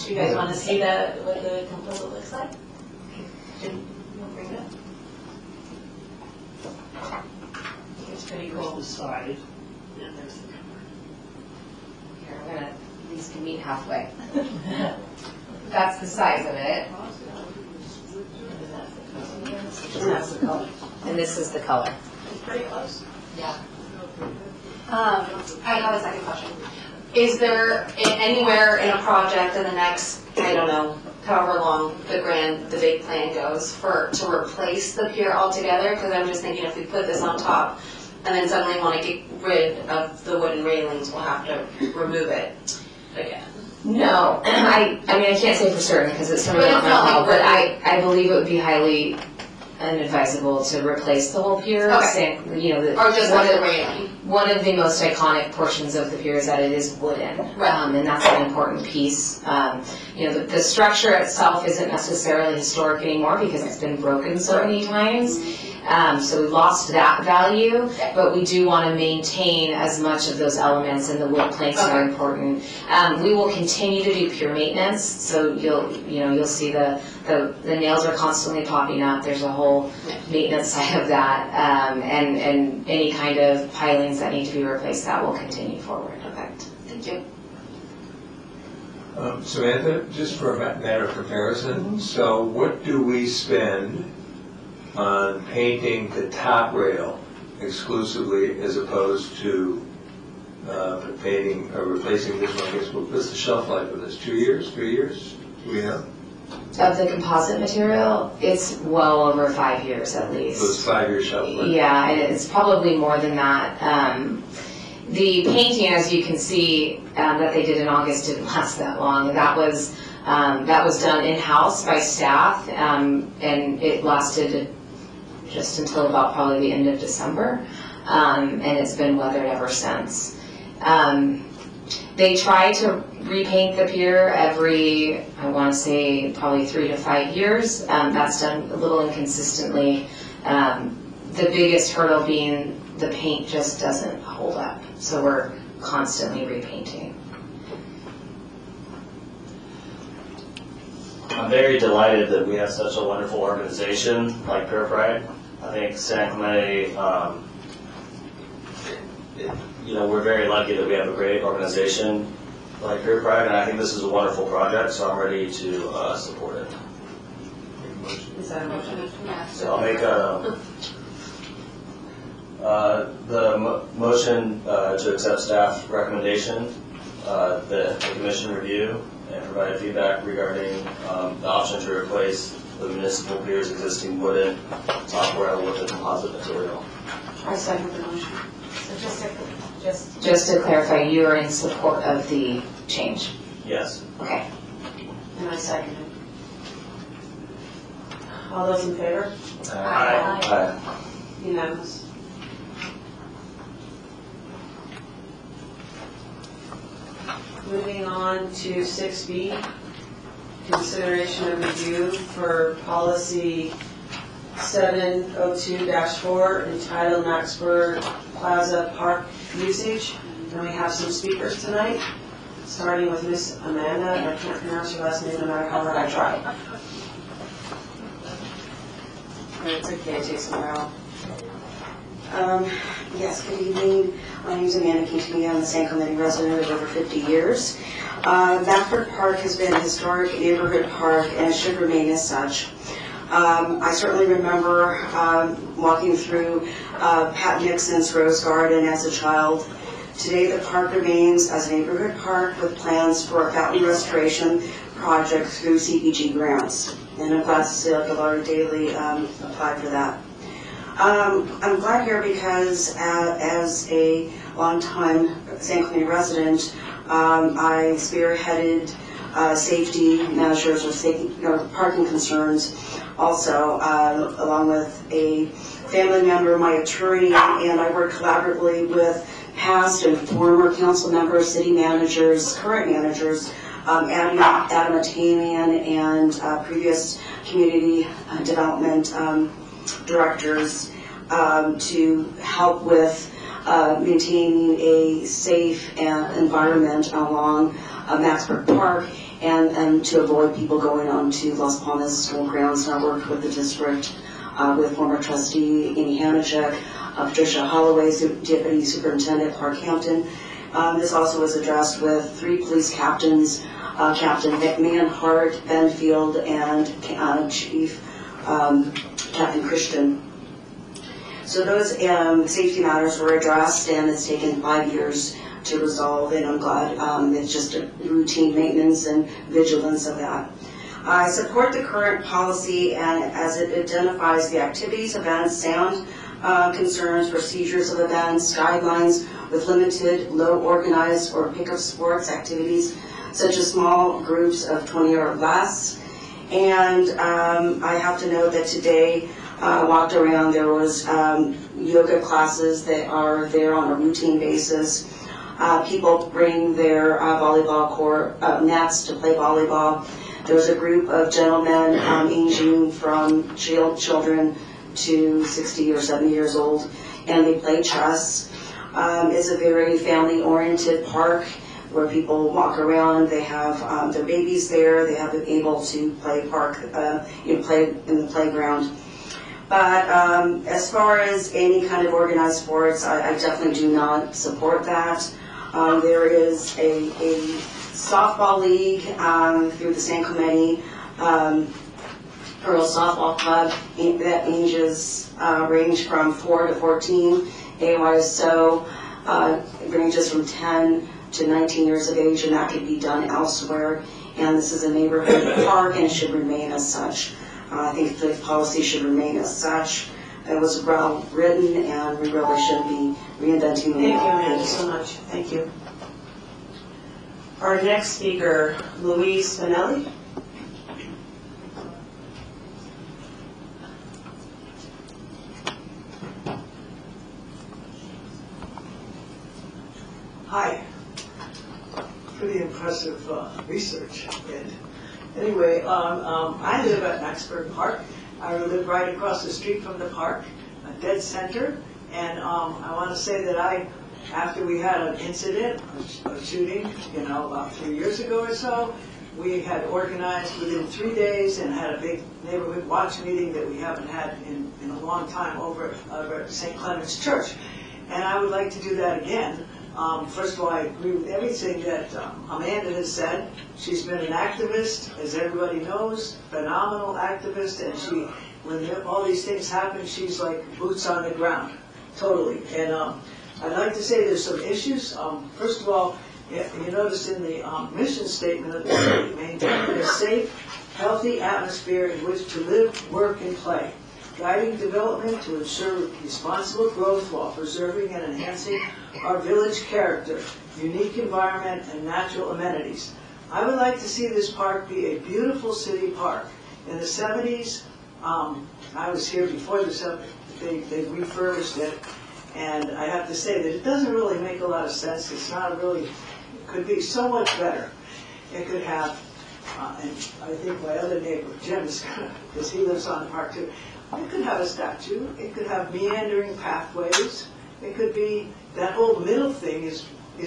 Do you guys want to see what the composite looks like? We'll bring it up. It's pretty Here's cool. the side, and there's the cover. Here, I'm gonna, these can meet halfway. That's the size of it, And that's the color. and this is the color. It's pretty close. Yeah. I have a second question. Is there anywhere in a project in the next, I don't know, however long the big plan goes to replace the pier altogether? Because I'm just thinking if we put this on top and then suddenly want to get rid of the wooden railings, we'll have to remove it again. No, I mean, I can't say for certain because it's something But not it's my not call, like but we're- I believe it would be highly inadvisable to replace the whole pier. Okay. Or just like the railing. One of the most iconic portions of the pier is that it is wooden, Right. and that's an important piece. The structure itself isn't necessarily historic anymore because it's been broken so many times. So we lost that value, but we do want to maintain as much of those elements, and the wood planks are important. We will continue to do pier maintenance, so you'll see the nails are constantly popping up. There's a whole maintenance side of that, and any kind of pilings that need to be replaced, that will continue forward. Okay, thank you. Samantha, just for a matter of comparison, so what do we spend on painting the top rail exclusively as opposed to painting or replacing this one? I guess, what's the shelf life of this? 2 years, 3 years? Do we know? Of the composite material, it's well over 5 years at least. So it's 5-year shelf life? Yeah, and it's probably more than that. The painting, as you can see, that they did in August didn't last that long. That was done in-house by staff, and it lasted just until about probably the end of December, and it's been weathered ever since. They try to repaint the pier every, I want to say, probably 3 to 5 years. That's done a little inconsistently. The biggest hurdle being the paint just doesn't hold up, so we're constantly repainting. I'm very delighted that we have such a wonderful organization like Pier Pride. I think San Clemente, we're very lucky that we have a great organization like Pier Pride, and I think this is a wonderful project, so I'm ready to support it. Is that a motion? Yeah. So I'll make motion to accept staff recommendation, the commission review, and provide feedback regarding the option to replace the municipal pier's existing wooden top rail with a composite material. I second the motion. So Just to clarify, you are in support of the change? Yes. Okay. And I second it. All those in favor? Aye. Unanimous. Moving on to 6B, consideration of review for policy 702-4 entitled Maxburg Plaza Park Usage. And we have some speakers tonight, starting with Miss Amanda. I can't pronounce your last name no matter how hard I try. It's okay, Jason Merrill. Yes, good evening. My name is Amanda Quintanilla. I'm a San Clemente resident of over 50 years. Maxburg Park has been a historic neighborhood park and it should remain as such. I certainly remember walking through Pat Nixon's Rose Garden as a child. Today the park remains as a neighborhood park with plans for a fountain restoration project through CPG grants. And I'm glad to say that Laura Daly applied for that. I'm glad here because as a longtime San Clemente resident, I spearheaded safety measures or safety, parking concerns also, along with a family member, my attorney, and I work collaboratively with past and former council members, city managers, current managers, Adam Atamian, and previous community development directors to help with maintaining a safe environment along Maxburg Park and to avoid people going on to Las Palmas school grounds. And I worked with the district with former trustee Amy Hanachek, Patricia Holloway, Deputy Superintendent Park Hampton. This also was addressed with 3 police captains, Captain McMahon, Hart, Benfield, and Chief Captain Christian. So those safety matters were addressed, and it's taken 5 years to resolve, and I'm glad it's just a routine maintenance and vigilance of that. I support the current policy and as it identifies the activities, events, sound concerns, procedures of events, guidelines with limited, low organized or pickup sports activities, such as small groups of 20 or less. And I have to note that today, walked around, there was yoga classes that are there on a routine basis. People bring their volleyball court nets to play volleyball. There was a group of gentlemen aging from children to 60 or 70 years old, and they play chess. It's a very family-oriented park where people walk around. They have their babies there. They have been able to play play in the playground. But as far as any kind of organized sports, I definitely do not support that. There is a softball league through the San Clemente Girls Softball Club that range from 4 to 14. AYSO ranges from 10 to 19 years of age, and that could be done elsewhere. And this is a neighborhood park, and it should remain as such. I think the policy should remain as such. It was well written, and we really shouldn't be reinventing the wheel. Thank you so much. Thank you. Our next speaker, Louise Spinelli. Hi. Pretty impressive research. And anyway, I live at Maxburg Park. I live right across the street from the park, dead center. And I want to say that after we had an incident, a shooting, about 3 years ago or so, we had organized within 3 days and had a big neighborhood watch meeting that we haven't had in a long time over at St. Clement's Church. And I would like to do that again. First of all, I agree with everything that Amanda has said. She's been an activist, as everybody knows, phenomenal activist, and when all these things happen, she's like boots on the ground, totally. And I'd like to say there's some issues. First of all, you notice in the mission statement of the city, maintaining a safe, healthy atmosphere in which to live, work, and play, guiding development to ensure responsible growth while preserving and enhancing our village character, unique environment, and natural amenities. I would like to see this park be a beautiful city park. In the 70s, I was here before the 70s, they refurbished it, and I have to say that it doesn't really make a lot of sense. It's not really, it could be so much better. It could have, and I think my other neighbor, Jim, is gonna, because he lives on the park too, it could have a statue, it could have meandering pathways, it could be, that whole middle thing is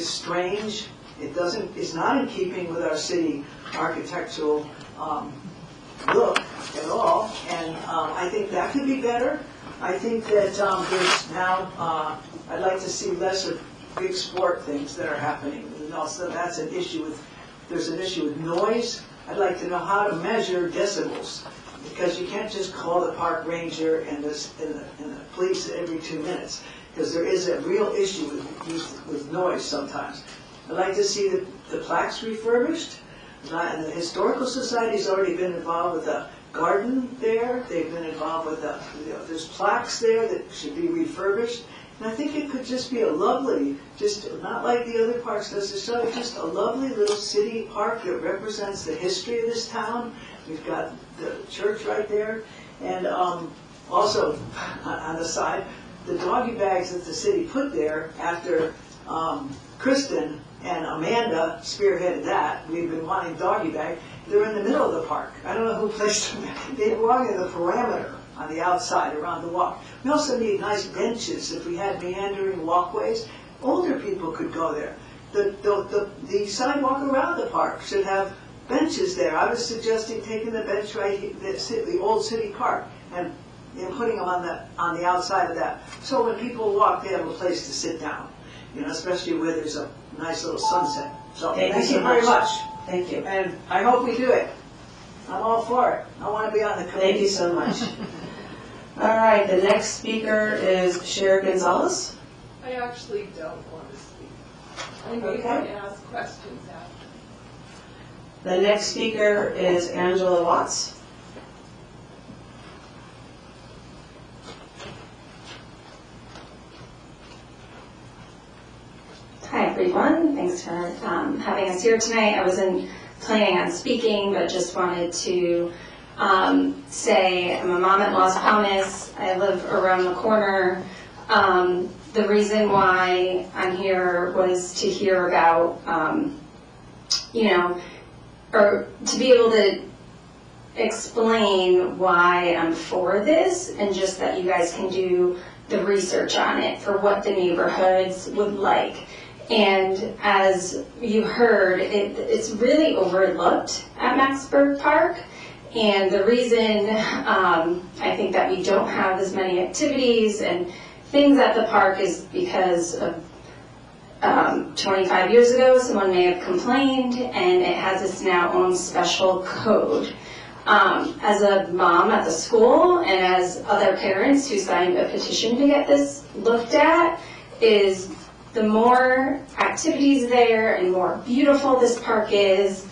strange. It's not in keeping with our city architectural look at all, and I think that could be better. I think that there's now, I'd like to see less of big sport things that are happening, and also that's an issue with, there's an issue with noise. I'd like to know how to measure decibels, because you can't just call the park ranger and the police every 2 minutes, because there is a real issue with noise sometimes. I'd like to see the plaques refurbished, and the Historical Society's already been involved with a garden there. They've been involved with there's plaques there that should be refurbished. And I think it could just be a lovely, just not like the other parks necessarily, just a lovely little city park that represents the history of this town. We've got the church right there. And also, on the side, the doggy bags that the city put there after Kristen and Amanda spearheaded that. We've been wanting doggy bag. They're in the middle of the park. I don't know who placed them. They belong in the perimeter on the outside around the walk. We also need nice benches. If we had meandering walkways, older people could go there. The sidewalk around the park should have benches there. I was suggesting taking the bench right here, the old city park, and putting them on the outside of that. So when people walk, they have a place to sit down. Especially where there's a nice little sunset. So thank you very much. Thank you. And I hope we do it. I'm all for it. I want to be on the committee. Thank you so much. All right, the next speaker is Cher Gonzalez. I actually don't want to speak. I may Okay. ask questions after. The next speaker is Angela Watts. Hi everyone, thanks for having us here tonight. I wasn't planning on speaking, but just wanted to say I'm a mom at Las Palmas. I live around the corner. The reason why I'm here was to hear about, or to be able to explain why I'm for this, and just that you guys can do the research on it for what the neighborhoods would like. And as you heard, it's really overlooked at Maxburg Park. And the reason I think that we don't have as many activities and things at the park is because of 25 years ago, someone may have complained, and it has its now own special code. As a mom at the school and as other parents who signed a petition to get this looked at, is the more activities there and more beautiful this park is,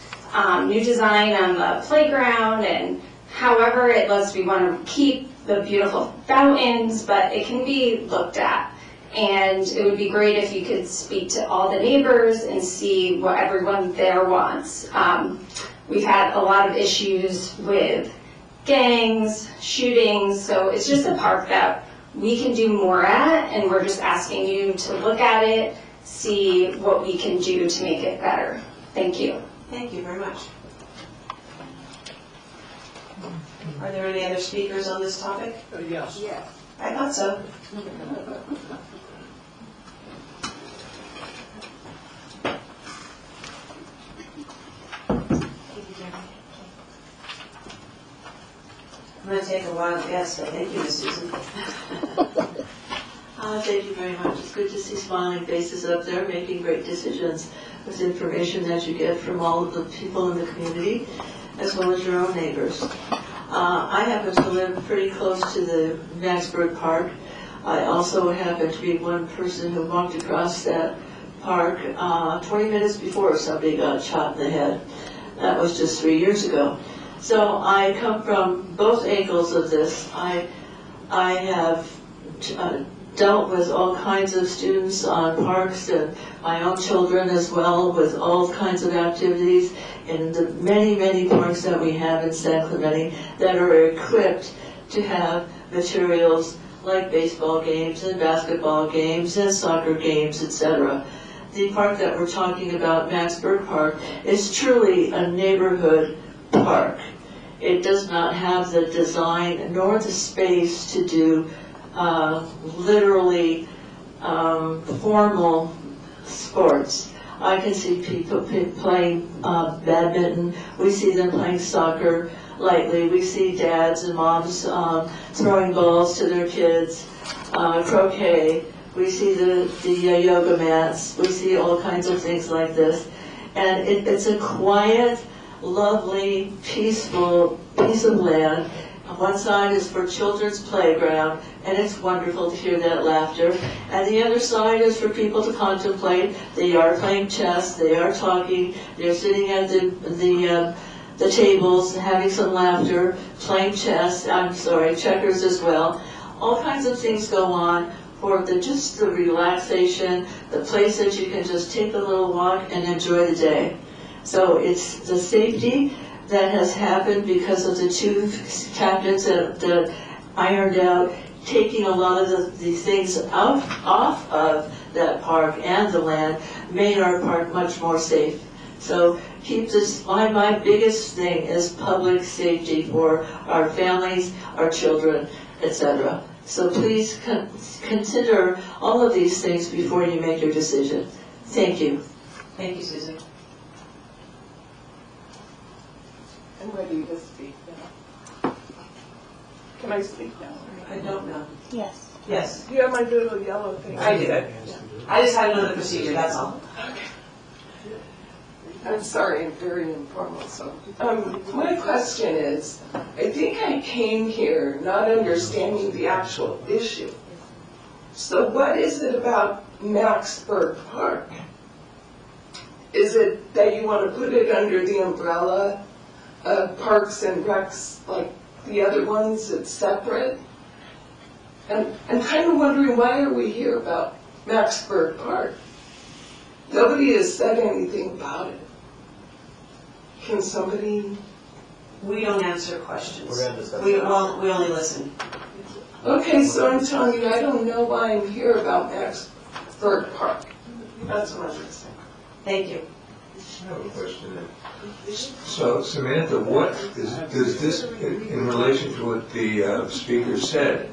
new design on the playground, and however it looks, we want to keep the beautiful fountains, but it can be looked at. And it would be great if you could speak to all the neighbors and see what everyone there wants. We've had a lot of issues with gangs, shootings, so it's just a park that we can do more at, and we're just asking you to look at it, see what we can do to make it better. Thank you. Thank you very much. Are there any other speakers on this topic? Yes. Yes. I thought so. I'm going to take a wild guess, but thank you, Ms. Susan. Thank you very much. It's good to see smiling faces up there making great decisions with information that you get from all of the people in the community, as well as your own neighbors. I happen to live pretty close to the Maxburg Park. I also happen to be one person who walked across that park 20 minutes before somebody got shot in the head. That was just 3 years ago. So I come from both angles of this. I have dealt with all kinds of students on parks, and my own children as well, with all kinds of activities in the many, many parks that we have in San Clemente that are equipped to have materials like baseball games and basketball games and soccer games, etc. The park that we're talking about, Maxburg Park, is truly a neighborhood park. It does not have the design nor the space to do literally formal sports. I can see people playing badminton. We see them playing soccer lightly. We see dads and moms throwing balls to their kids, croquet. We see the yoga mats. We see all kinds of things like this. And it's a quiet, lovely, peaceful piece of land. One side is for children's playground, and it's wonderful to hear that laughter. And the other side is for people to contemplate. They are playing chess, they are talking, they're sitting at the tables, having some laughter, playing checkers as well. All kinds of things go on for just the relaxation, the place that you can just take a little walk and enjoy the day. So it's the safety that has happened because of the two captains that ironed out, taking a lot of the things off of that park and the land, made our park much more safe. So keep this, my biggest thing is public safety for our families, our children, etc. So please consider all of these things before you make your decision. Thank you. Thank you, Susan. I'm ready to speak now. Can I speak now? I don't know. Yes. Yes, You have my little yellow thing. I do. I just had to know the procedure, that's all. I'm sorry, I'm very informal, so. My question is, I think I came here not understanding the actual issue. So what is it about Maxburg Park? Is it that you want to put it under the umbrella of Parks and Recs, like the other ones, it's separate? And I'm kind of wondering, why are we here about Maxburg Park? Nobody has said anything about it. Can somebody? We don't answer questions. We're gonna discuss We that. only listen. Okay, so I'm telling you, I don't know why I'm here about Maxburg Park. That's what I'm going to say. Thank you. I have a question then. So Samantha, what does this, in relation to what the speaker said,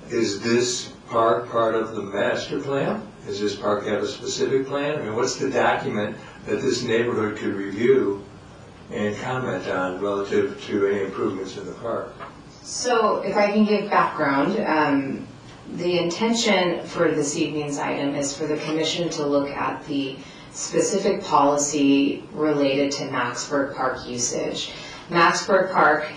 is this park part of the master plan? Does this park have a specific plan? I mean, what's the document that this neighborhood could review and comment on relative to any improvements in the park? So if I can give background, the intention for this evening's item is for the commission to look at the specific policy related to Maxburg Park usage. Maxburg Park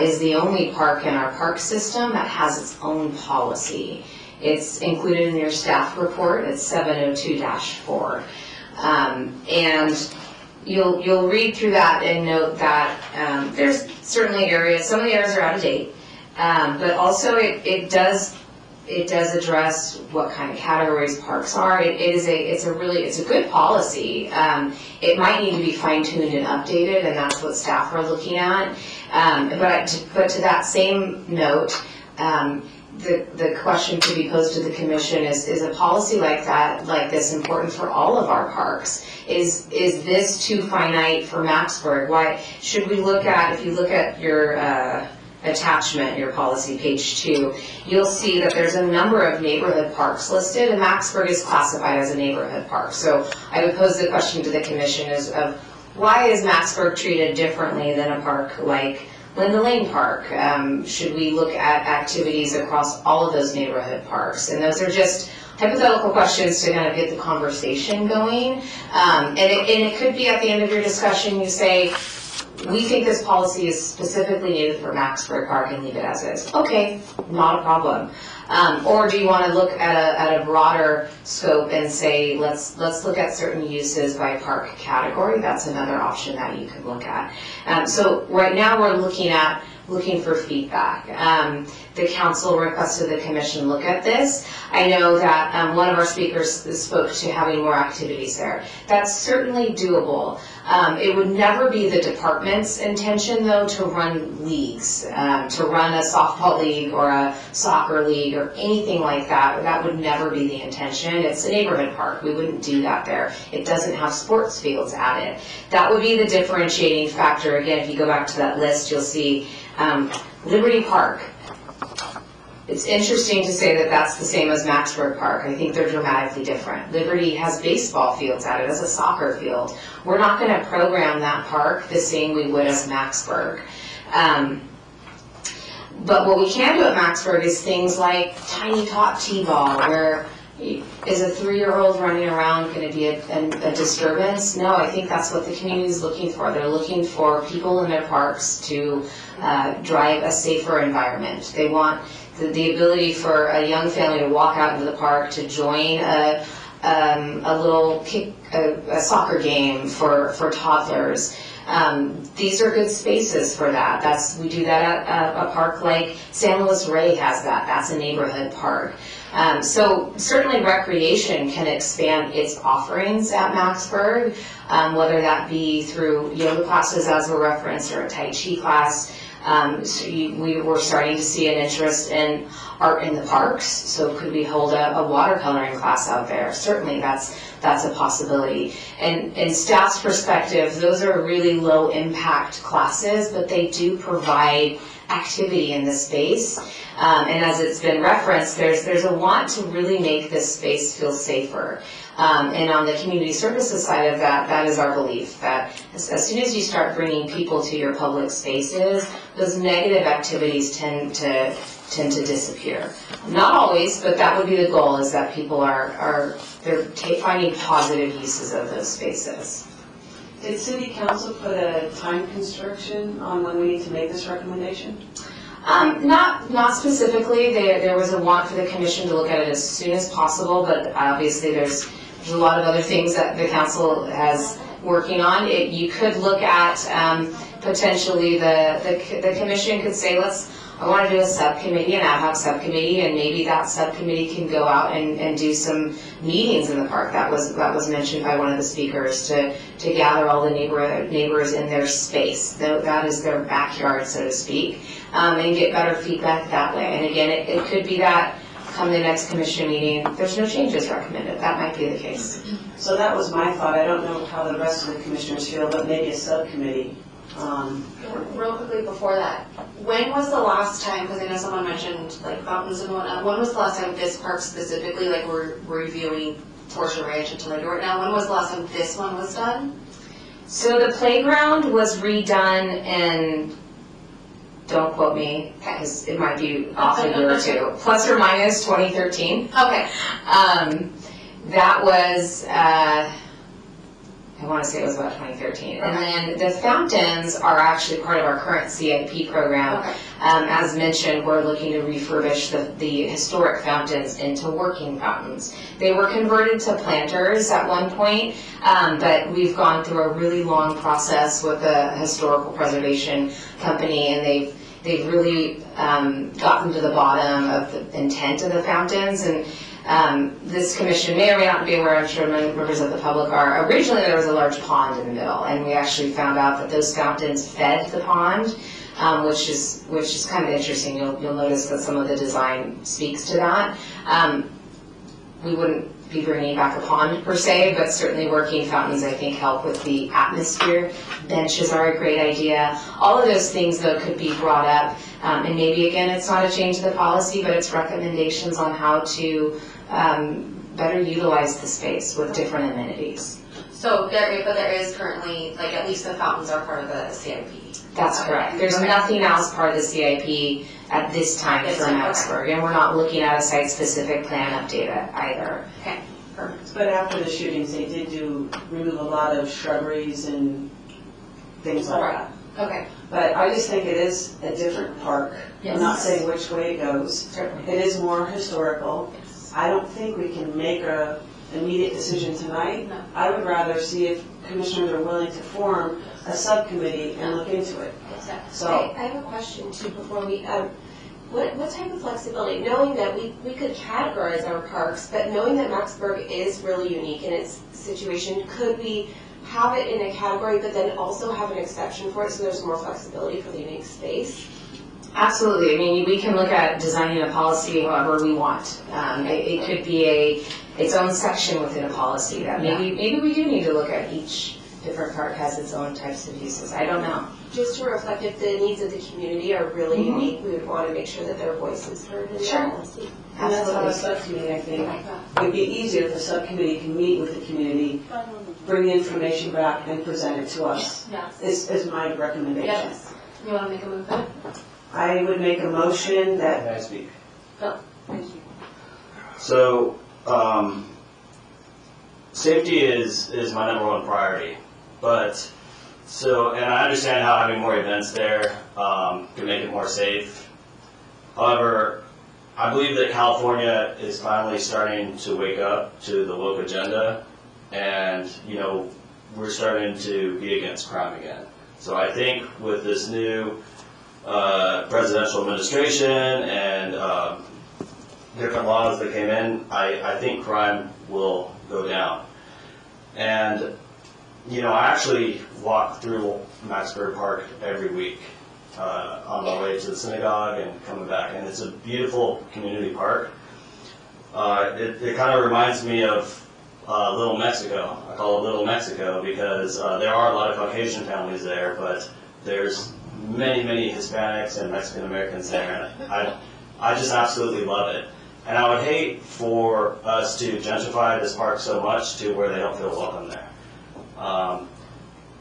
is the only park in our park system that has its own policy. It's included in your staff report. It's 702-4. And you'll read through that and note that there's certainly areas, some of the areas are out of date, but also it does address what kind of categories parks are. It's a good policy. It might need to be fine-tuned and updated, and that's what staff are looking at. But to that same note, the question to be posed to the commission is a policy like this important for all of our parks? Is this too finite for Maxburg? Why should we look at, if you look at your attachment, your policy, page 2, you'll see that there's a number of neighborhood parks listed, and Maxburg is classified as a neighborhood park. So I would pose the question to the commission of why is Maxburg treated differently than a park like Linda Lane Park? Should we look at activities across all of those neighborhood parks? And those are just hypothetical questions to kind of get the conversation going. And it could be at the end of your discussion you say, we think this policy is specifically needed for Maxburg Park and leave it as is. Okay, not a problem. Or do you want to look at a broader scope and say, let's look at certain uses by park category? That's another option that you could look at. So right now we're looking for feedback. The council requested the commission look at this. I know that one of our speakers spoke to having more activities there. That's certainly doable. It would never be the department's intention, though, to run leagues, to run a softball league or a soccer league or anything like that. That would never be the intention. It's a neighborhood park. We wouldn't do that there. It doesn't have sports fields added. That would be the differentiating factor. Again, if you go back to that list, you'll see Liberty Park. It's interesting to say that that's the same as Maxburg Park. I think they're dramatically different. Liberty has baseball fields added as a soccer field. We're not going to program that park the same we would as Maxburg. But what we can do at Maxburg is things like tiny tot t-ball, where is a 3-year-old running around going to be a disturbance? No, I think that's what the community is looking for. They're looking for people in their parks to drive a safer environment. They want the ability for a young family to walk out into the park, to join a little a soccer game for toddlers. These are good spaces for that. We do that at a park like San Luis Rey has that. That's a neighborhood park. So certainly recreation can expand its offerings at Maxburg, whether that be through yoga classes as were referenced or a Tai Chi class. We were starting to see an interest in art in the parks, so could we hold a watercoloring class out there? Certainly that's a possibility. And in staff's perspective, those are really low impact classes, but they do provide activity in the space. And as it's been referenced, there's a want to really make this space feel safer. And on the community services side of that is our belief that as soon as you start bringing people to your public spaces, those negative activities tend to disappear. Not always, but that would be the goal, is that people they're finding positive uses of those spaces. Did City Council put a time constriction on when we need to make this recommendation? Not specifically. There was a want for the commission to look at it as soon as possible, but obviously there's a lot of other things that the council has working on. You could look at potentially the commission could say, I want to do a subcommittee, an ad hoc subcommittee, and maybe that subcommittee can go out and do some meetings in the park. That was mentioned by one of the speakers, to gather all the neighbors in their space. That is their backyard, so to speak, and get better feedback that way. And again, it could be that come the next commission meeting, there's no changes recommended. That might be the case. So that was my thought. I don't know how the rest of the commissioners feel, but maybe a subcommittee. Real quickly before that, when was the last time, because I know someone mentioned like fountains and whatnot, when was the last time this park specifically, like we're reviewing Torsia Ranch and Toledo right now, when was the last time this one was done? So the playground was redone in, don't quote me, because it might be off a year or two, plus or minus 2013. Okay. That was, I want to say it was about 2013. And then the fountains are actually part of our current CIP program. Okay. As mentioned, we're looking to refurbish the historic fountains into working fountains. They were converted to planters at one point, but we've gone through a really long process with a historical preservation company, and they've really gotten to the bottom of the intent of the fountains. And this commission may or may not be aware, I'm sure members of the public are. Originally there was a large pond in the middle, and we actually found out that those fountains fed the pond, which is kind of interesting. You'll notice that some of the design speaks to that. We wouldn't be bringing back a pond per se, but certainly working fountains I think help with the atmosphere. Benches are a great idea. All of those things though could be brought up, and maybe again it's not a change to the policy, but it's recommendations on how to better utilize the space with different amenities. So there is currently, like, at least the fountains are part of the CIP. That's correct. There's nothing else part of the CIP at this time for Maxburg, and we're not looking at a site-specific plan update either. Okay, perfect. But after the shootings, they did remove a lot of shrubberies and things like that. Okay. But I just think it is a different park. Yes. I'm not saying which way it goes. Certainly. It is more historical. Yes. I don't think we can make an immediate decision tonight. No. I would rather see if commissioners are willing to form a subcommittee and look into it. Exactly. So, I have a question too before we, what type of flexibility, knowing that we could categorize our parks, but knowing that Maxburg is really unique in its situation, could we have it in a category but then also have an exception for it so there's more flexibility for the unique space? Absolutely. I mean, we can look at designing a policy however we want. It could be its own section within a policy that maybe we do need to look at. Each different park has its own types of uses. I don't know. Just to reflect if the needs of the community are really unique, we would want to make sure that their voice is heard in the policy. and that's how a subcommittee, I think, would be easier if the subcommittee can meet with the community, bring the information back and present it to us, Yes. is my recommendation. Yes. You want to make a move then? I would make a motion that, Can I speak? Oh, thank you. So, safety is my number one priority, but, and I understand how having more events there can make it more safe. However, I believe that California is finally starting to wake up to the woke agenda, and, we're starting to be against crime again. So I think with this new presidential administration and different laws that came in, I think crime will go down. And, you know, I actually walk through Maxburg Park every week on my way to the synagogue and coming back, and it's a beautiful community park. It kind of reminds me of Little Mexico. I call it Little Mexico because there are a lot of Caucasian families there, but there's many Hispanics and Mexican Americans there, and I just absolutely love it. And I would hate for us to gentrify this park so much to where they don't feel welcome there.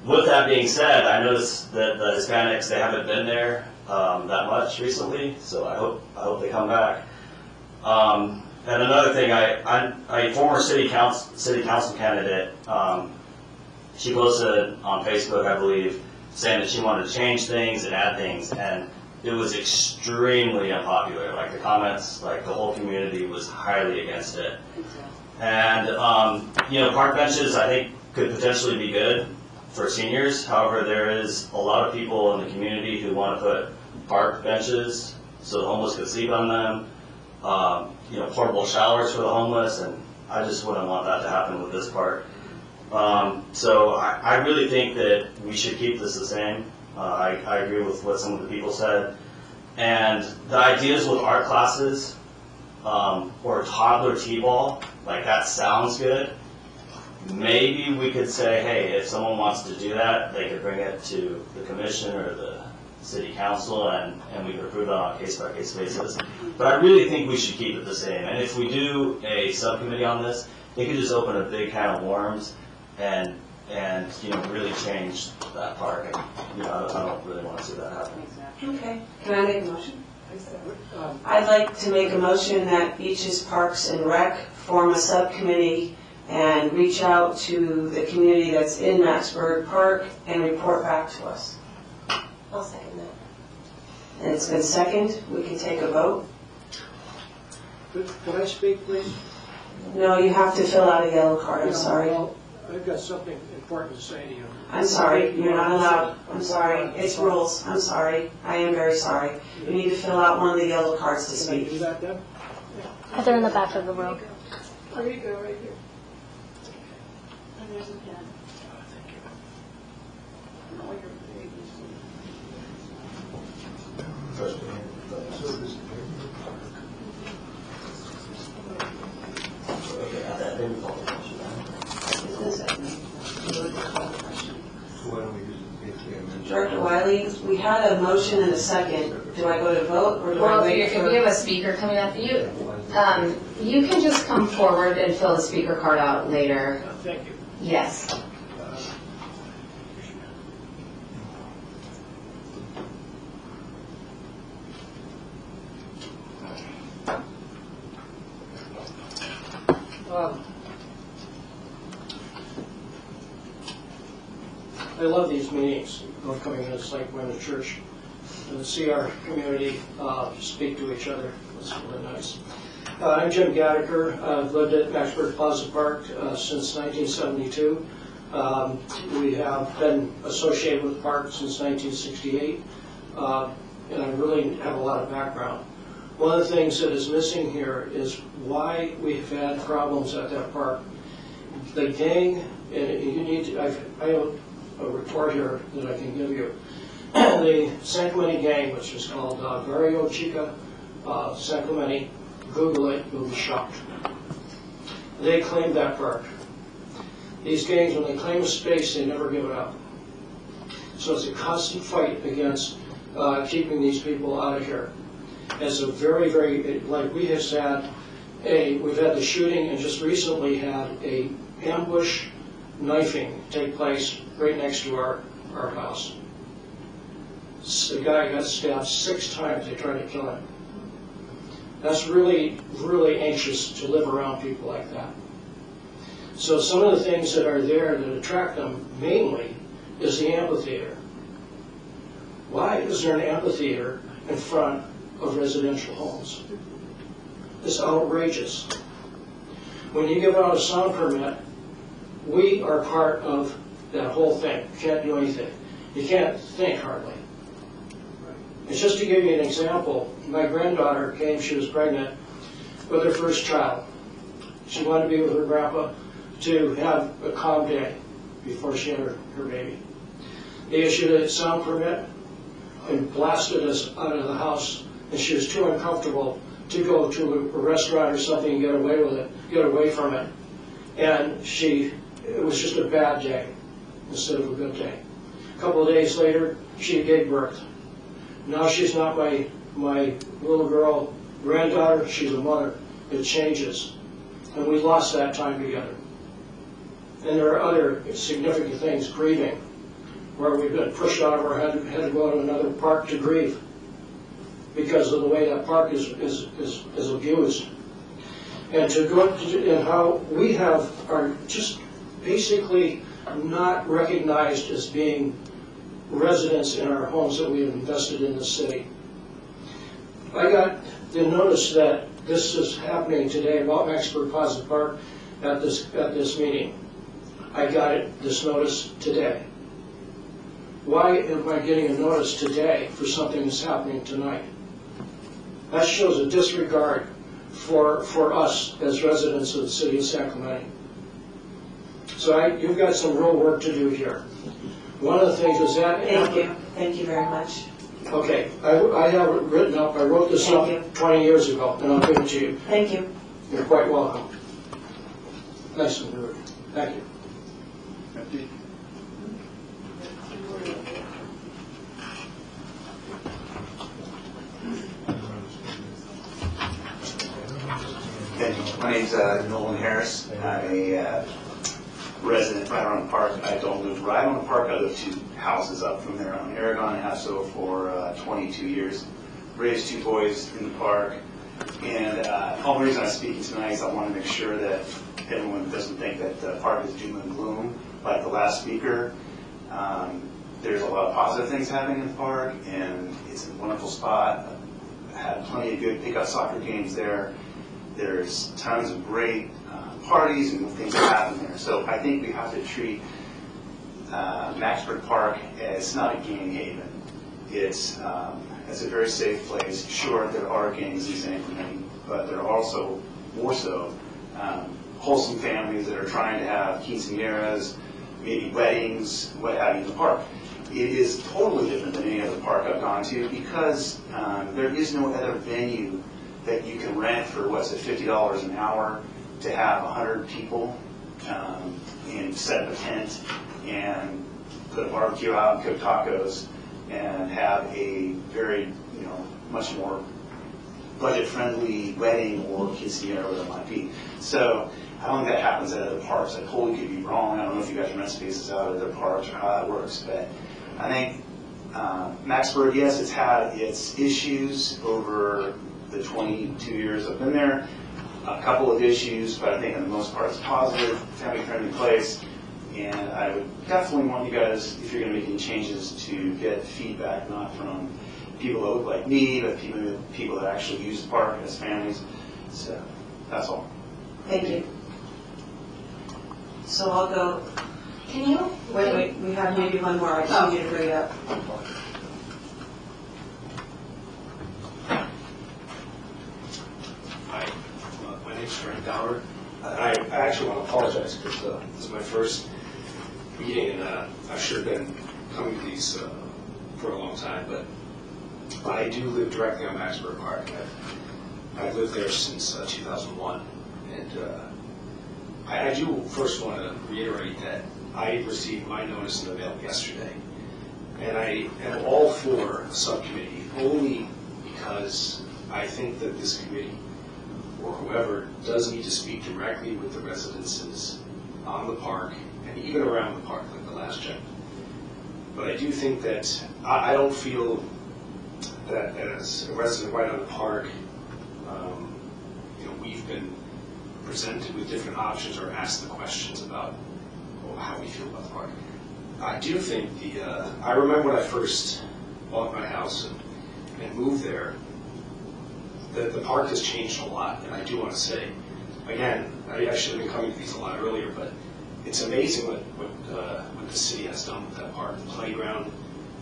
With that being said, I noticed that the Hispanics, they haven't been there that much recently, so I hope they come back. And another thing, a former city council candidate, she posted on Facebook, I believe, saying that she wanted to change things and add things, and it was extremely unpopular. Like the comments, like the whole community was highly against it. And you know, park benches I think could potentially be good for seniors. However, there is a lot of people in the community who want to put park benches so the homeless could sleep on them. You know, portable showers for the homeless, and I just wouldn't want that to happen with this park. So I really think that we should keep this the same. I agree with what some of the people said. And the ideas with art classes or toddler t-ball, like that sounds good. Maybe we could say, hey, if someone wants to do that, they could bring it to the commission or the city council, and we could approve that on a case-by-case basis. But I really think we should keep it the same. And if we do a subcommittee on this, it could just open a big can of worms and you know, really change that park. And, you know, I don't really want to see that happen. Okay, can I make a motion? I'd like to make a motion that Beaches, Parks, and Rec form a subcommittee and reach out to the community that's in Maxburg Park and report back to us. I'll second that. And it's been seconded, we can take a vote. Could I speak, please? No, you have to fill out a yellow card, I'm sorry. Well, I've got something important to say to you. I'm sorry, you're not allowed. I'm sorry, it's rules, I'm sorry. I am very sorry. You need to fill out one of the yellow cards to Can I do speak. that then? They're in the back of the room. There you go, right here. And there's a pen. Thank you. Director Wiley, we had a motion and a second. Do I go to vote or do I Well, wait if for? we have a speaker coming up, you can just come forward and fill the speaker card out later. Thank you. Yes. I love these meetings of coming in. It's like we're in a church and see our community speak to each other. It's really nice. I'm Jim Gattaker. I've lived at Maxburg Plaza Park since 1972. We have been associated with the park since 1968, and I really have a lot of background. One of the things that is missing here is why we've had problems at that park. The gang, and you need to, I have a report here that I can give you. The San Clemente gang, which is called Barrio Chica San Clemente, Google it, you'll be shocked. They claimed that park. These gangs, when they claim a space, they never give it up. So it's a constant fight against keeping these people out of here. It's a very, like we have had we've had the shooting and just recently had a ambush knifing take place right next to our house. The guy got stabbed 6 times. They tried to kill him. That's really anxious to live around people like that. So some of the things that are there that attract them mainly is the amphitheater. Why is there an amphitheater in front of residential homes? It's outrageous. When you give out a sound permit, we are part of that whole thing. Can't do anything. You can't think hardly. It's just to give you an example, my granddaughter came, she was pregnant with her first child. She wanted to be with her grandpa to have a calm day before she had her baby. They issued a sound permit and blasted us out of the house, and she was too uncomfortable to go to a restaurant or something and get away with it, get away from it. And it was just a bad day instead of a good day. A couple of days later, she gave birth. Now she's not my little girl granddaughter, she's a mother. It changes. And we lost that time together. And there are other significant things, grieving, where we've been pushed out of our head, had to go to another park to grieve because of the way that park is abused. And to go and how we are just basically not recognized as being residents in our homes that we have invested in the city. I got the notice that this is happening today about Maxburg Plaza Park at this meeting. I got this notice today. Why am I getting a notice today for something that's happening tonight? That shows a disregard for us as residents of the city of San Clemente. So you've got some real work to do here. One of the things is that... Thank you very much. Okay, I have it written up. I wrote this up 20 years ago, and I'll give it to you. Thank you. You're quite welcome. Nice and good. Thank you. My name's Nolan Harris. I'm a resident right around the park. I don't live right on the park. I live 2 houses up from there on Aragon. I have so for 22 years. Raised 2 boys in the park. And the only reason I'm speaking tonight is I want to make sure that everyone doesn't think that the park is doom and gloom like the last speaker. There's a lot of positive things happening in the park, and it's a wonderful spot. I had plenty of good pickup soccer games there. There's tons of great parties and things that happen there. So I think we have to treat Maxburg Park as not a gang haven. It's a very safe place. Sure, there are gangs in San Clemente, but there are also, more so, wholesome families that are trying to have quinceañeras, maybe weddings, what have you, in the park. It is totally different than any other park I've gone to because there is no other venue that you can rent for, what's it, $50 an hour to have 100 people and set up a tent and put a barbecue out and cook tacos and have a very, much more budget-friendly wedding or quinceañera, whatever it might be. So I don't think that happens at other parks. I totally could be wrong. I don't know if you guys rent spaces out at other parks or how that works, but I think Maxburg, yes, it's had its issues over the 22 years I've been there. A couple of issues, but I think for the most part it's positive, family-friendly place. And I would definitely want you guys, if you're going to make any changes, to get feedback not from people that look like me, but people that actually use the park as families. So that's all. Thank you. So I'll go. Can you? Wait, we have maybe one more. I just need you to bring it up. Hi, my name's Frank Downer. I actually want to apologize because this is my first meeting, and I should have been coming to these for a long time, but I do live directly on Maxburg Park. I've lived there since 2001, and I do first want to reiterate that I received my notice in the mail yesterday, and I am all for a subcommittee only because I think that this committee or whoever does need to speak directly with the residences on the park and even around the park, like the last gentleman. But I do think that I don't feel that as a resident right on the park, we've been presented with different options or asked the questions about how we feel about the park. I do think I remember when I first bought my house and moved there, the park has changed a lot, and I do want to say, again, I should have been coming to these a lot earlier, but it's amazing what the city has done with that park. The playground,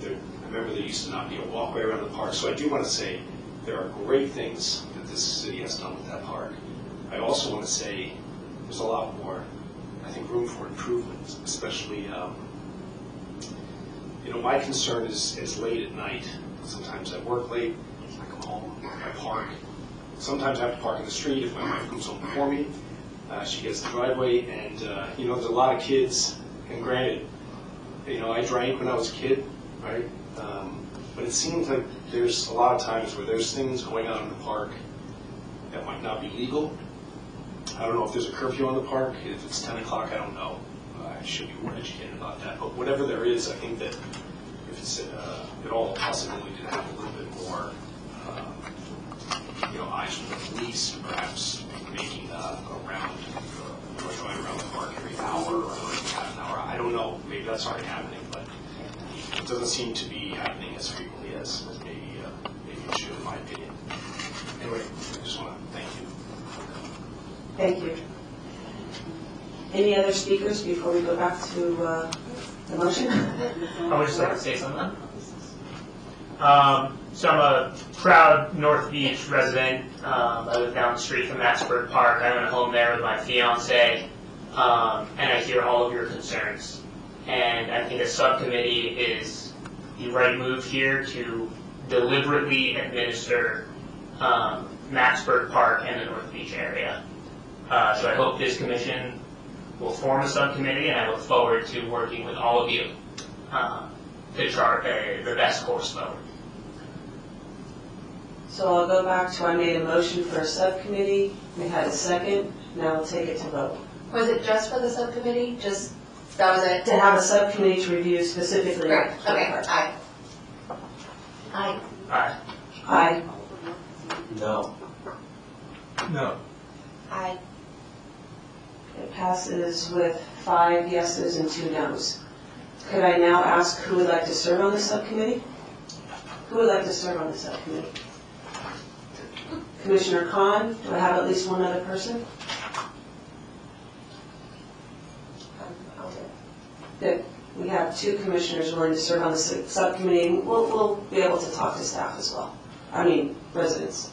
I remember there used to not be a walkway around the park, so I do want to say there are great things that this city has done with that park. I also want to say there's a lot more, I think, room for improvement, especially, my concern is late at night. Sometimes I work late, I come home, I park. Sometimes I have to park in the street if my wife comes home before me. She gets the driveway, and, there's a lot of kids, and granted, I drank when I was a kid, right? But it seems like there's a lot of times where there's things going on in the park that might not be legal. I don't know if there's a curfew on the park. If it's 10 o'clock, I don't know. I should be more educated about that. But whatever there is, I think that if it's at all a possibility to have a little bit more, eyes from the police, perhaps making a round, going around the park every hour or half an hour. I don't know. Maybe that's already happening, but it doesn't seem to be happening as frequently as maybe it should, in my opinion. Anyway, I just want to thank you. Thank you. Any other speakers before we go back to the motion? I would just like to say something. So I'm a proud North Beach resident. I live down the street from Maxburg Park. I own a home there with my fiance, and I hear all of your concerns. And I think a subcommittee is the right move here to deliberately administer Maxburg Park and the North Beach area. So I hope this commission will form a subcommittee, and I look forward to working with all of you to chart the best course forward. So I'll go back to I made a motion for a subcommittee. We had a second. Now we'll take it to vote. Was it just for the subcommittee? Just, that was it? To have a subcommittee to review specifically. Right, okay, aye. Aye. Aye. Aye. No. No. Aye. It passes with 5 yeses and 2 noes. Could I now ask who would like to serve on the subcommittee? Who would like to serve on the subcommittee? Commissioner Khan, do I have at least one other person? I'll do it. Good. We have 2 commissioners willing to serve on the subcommittee. We'll be able to talk to staff as well. I mean, residents.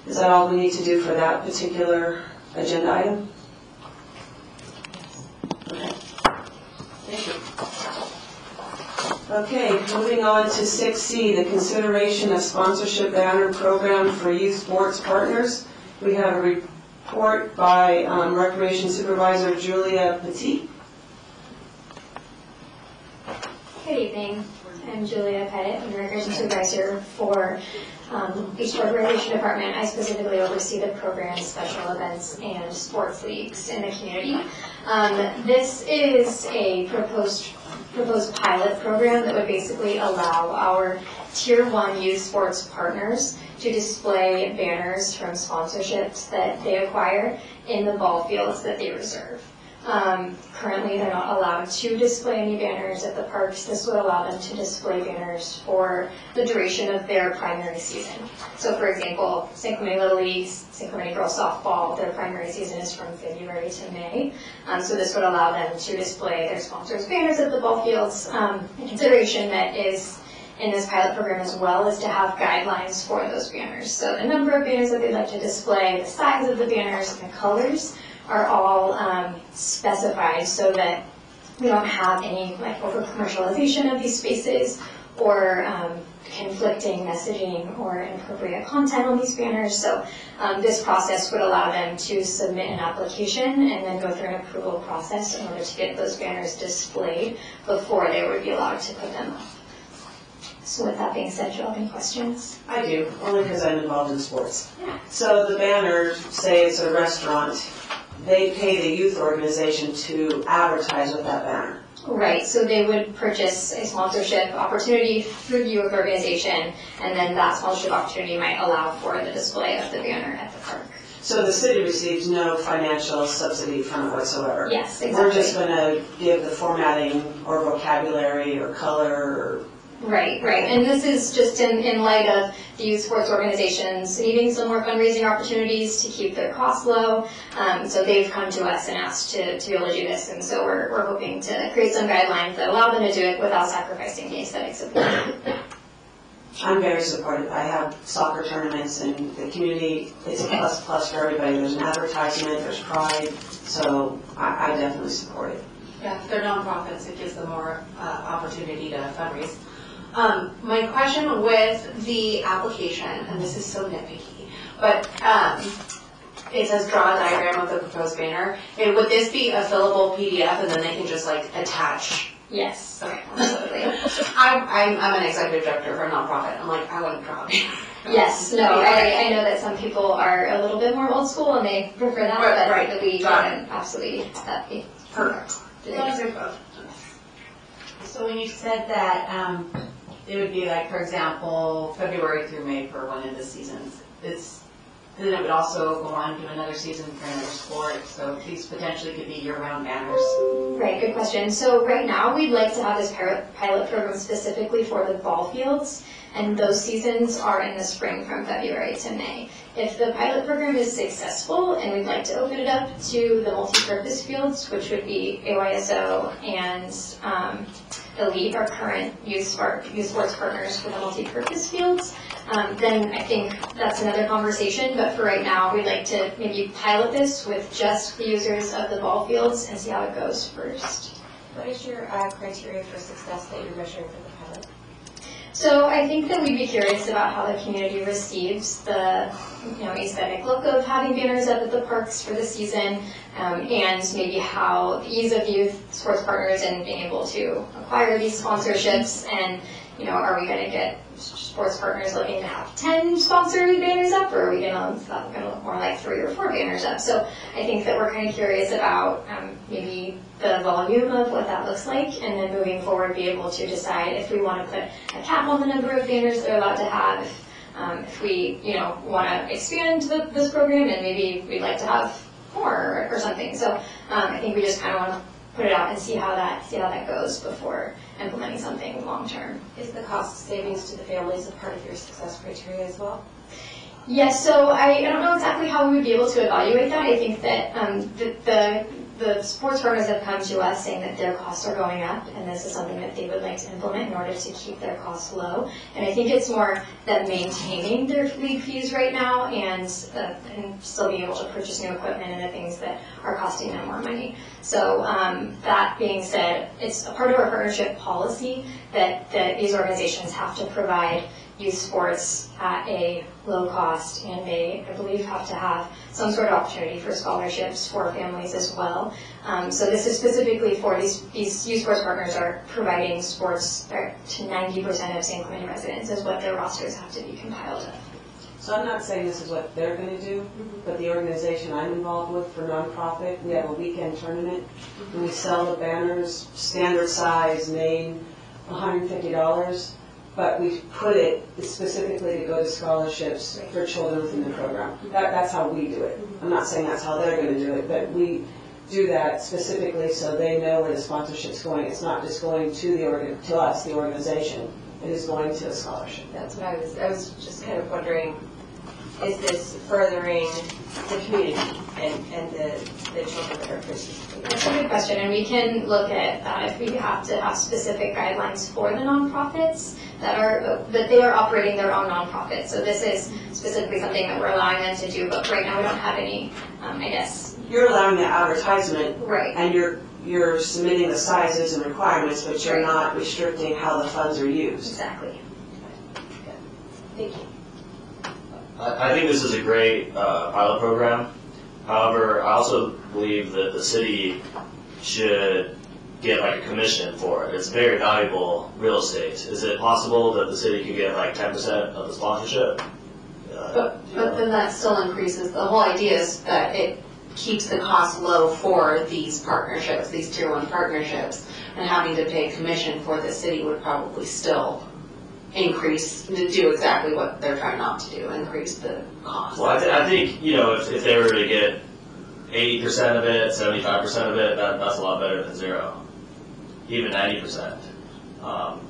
Is that all we need to do for that particular agenda item? Okay. Thank you. Okay, moving on to 6C, the consideration of sponsorship banner program for youth sports partners. We have a report by Recreation Supervisor Julia Petit. Good evening. I'm Julia Pettit. I'm the Recreation Supervisor for Beachfront Recreation Department. I specifically oversee the programs, special events, and sports leagues in the community. This is a proposed pilot program that would basically allow our Tier 1 youth sports partners to display banners from sponsorships that they acquire in the ball fields that they reserve. Currently, they're not allowed to display any banners at the parks. This would allow them to display banners for the duration of their primary season. So, for example, St. Clomanny Little League, St. Clomanny Girls Softball, their primary season is from February to May. So this would allow them to display their sponsors' banners at the ball fields. A consideration that is in this pilot program as well is to have guidelines for those banners. So the number of banners that they'd like to display, the size of the banners, and the colors are all specified so that we don't have any over commercialization of these spaces or conflicting messaging or inappropriate content on these banners. So this process would allow them to submit an application and then go through an approval process in order to get those banners displayed before they would be allowed to put them up. So with that being said, do you have any questions? I do, only because I'm involved in sports. Yeah. So the banner, say it's a restaurant, they pay the youth organization to advertise with that banner. Right, so they would purchase a sponsorship opportunity through the youth organization, and then that sponsorship opportunity might allow for the display of the banner at the park. So the city receives no financial subsidy from it whatsoever? Yes, exactly. We're just going to give the formatting or vocabulary or color or Right. And this is just in light of the youth sports organizations needing some more fundraising opportunities to keep their costs low. So they've come to us and asked to be able to do this. And so we're hoping to create some guidelines that allow them to do it without sacrificing the aesthetics of the I'm very supportive. I have soccer tournaments and the community, it's a plus for everybody. There's an advertisement, there's pride, so I definitely support it. Yeah, if they're nonprofits, it gives them more opportunity to fundraise. My question with the application, and this is so nitpicky, but it says draw a diagram of the proposed banner. Would this be a fillable PDF and then they can just like attach? Yes. Okay, absolutely. I'm an executive director for a nonprofit. I'm like, I wouldn't draw a banner. Yes, no, I know that some people are a little bit more old school and they prefer that, but we can absolutely, that'd be perfect. So when you said that it would be like, for example, February through May for one of the seasons, then it would also go on to another season for another sport, so these potentially could be year-round banners. Right, good question. So right now, we'd like to have this pilot program specifically for the ball fields, and those seasons are in the spring from February to May. If the pilot program is successful, and we'd like to open it up to the multi-purpose fields, which would be AYSO and Elite, our current youth sports partners for the multi-purpose fields, then I think that's another conversation. But for right now, we'd like to maybe pilot this with just the users of the ball fields and see how it goes first. What is your criteria for success that you're measuring for the pilot? So I think that we'd be curious about how the community receives the aesthetic look of having banners up at the parks for the season, and maybe how the ease of youth sports partners and being able to acquire these sponsorships, and are we going to get sports partners looking to have 10 sponsored banners up, or are we going to look more like 3 or 4 banners up? So I think that we're kind of curious about maybe the volume of what that looks like, and then moving forward be able to decide if we want to put a cap on the number of banners they're allowed to have, if we want to expand this program and maybe we'd like to have more or something. So I think we just kind of want to put it out and see how that goes before implementing something long term. Is the cost savings to the families a part of your success criteria as well? Yes, so I don't know exactly how we would be able to evaluate that. I think that the sports partners have come to us saying that their costs are going up, and this is something that they would like to implement in order to keep their costs low. And I think it's more that maintaining their league fees right now and still being able to purchase new equipment and the things that are costing them more money. So that being said, it's a part of our partnership policy that these organizations have to provide youth sports at a low cost, and they, I believe, have to have some sort of opportunity for scholarships for families as well. So this is specifically for these youth sports partners are providing sports to 90% of San Clemente residents is what their rosters have to be compiled of. So I'm not saying this is what they're going to do, but the organization I'm involved with for nonprofit, we have a weekend tournament, and we sell the banners, standard size, name, $150. But we put it specifically to go to scholarships for children within the program. That's how we do it. I'm not saying that's how they're going to do it, but we do that specifically so they know where the sponsorship's going. It's not just going to us, the organization. It is going to a scholarship. That's what I was just kind of wondering, is this furthering the community and the children that are participating? That's a good question, and we can look at that if we have to have specific guidelines for the nonprofits that they are operating their own nonprofit. So this is specifically something that we're allowing them to do, but right now we don't have any, I guess. You're allowing the advertisement, right? And you're submitting the sizes and requirements, but you're not restricting how the funds are used. Exactly. Thank you. I think this is a great pilot program. However, I also believe that the city should get like a commission for it. It's very valuable real estate. Is it possible that the city could get like 10% of the sponsorship? But then that still increases. The whole idea is that it keeps the cost low for these partnerships, these tier 1 partnerships, and having to pay commission for the city would probably still increase, to do exactly what they're trying not to do, increase the cost. Well, I think, if they were to get 80% of it, 75% of it, that's a lot better than 0. Even 90%.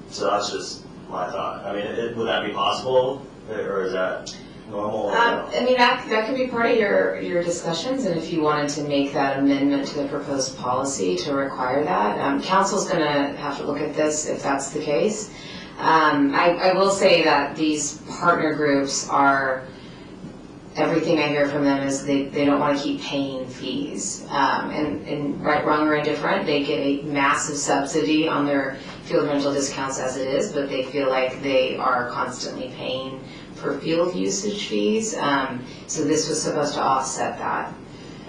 So that's just my thought. I mean, would that be possible, or is that normal? Or no? I mean, that could be part of your discussions, and if you wanted to make that amendment to the proposed policy to require that, council's gonna have to look at this if that's the case. I will say that these partner groups are, everything I hear from them is they don't want to keep paying fees. And right, wrong, or indifferent, they get a massive subsidy on their field rental discounts as it is, but they feel like they are constantly paying for field usage fees. So this was supposed to offset that.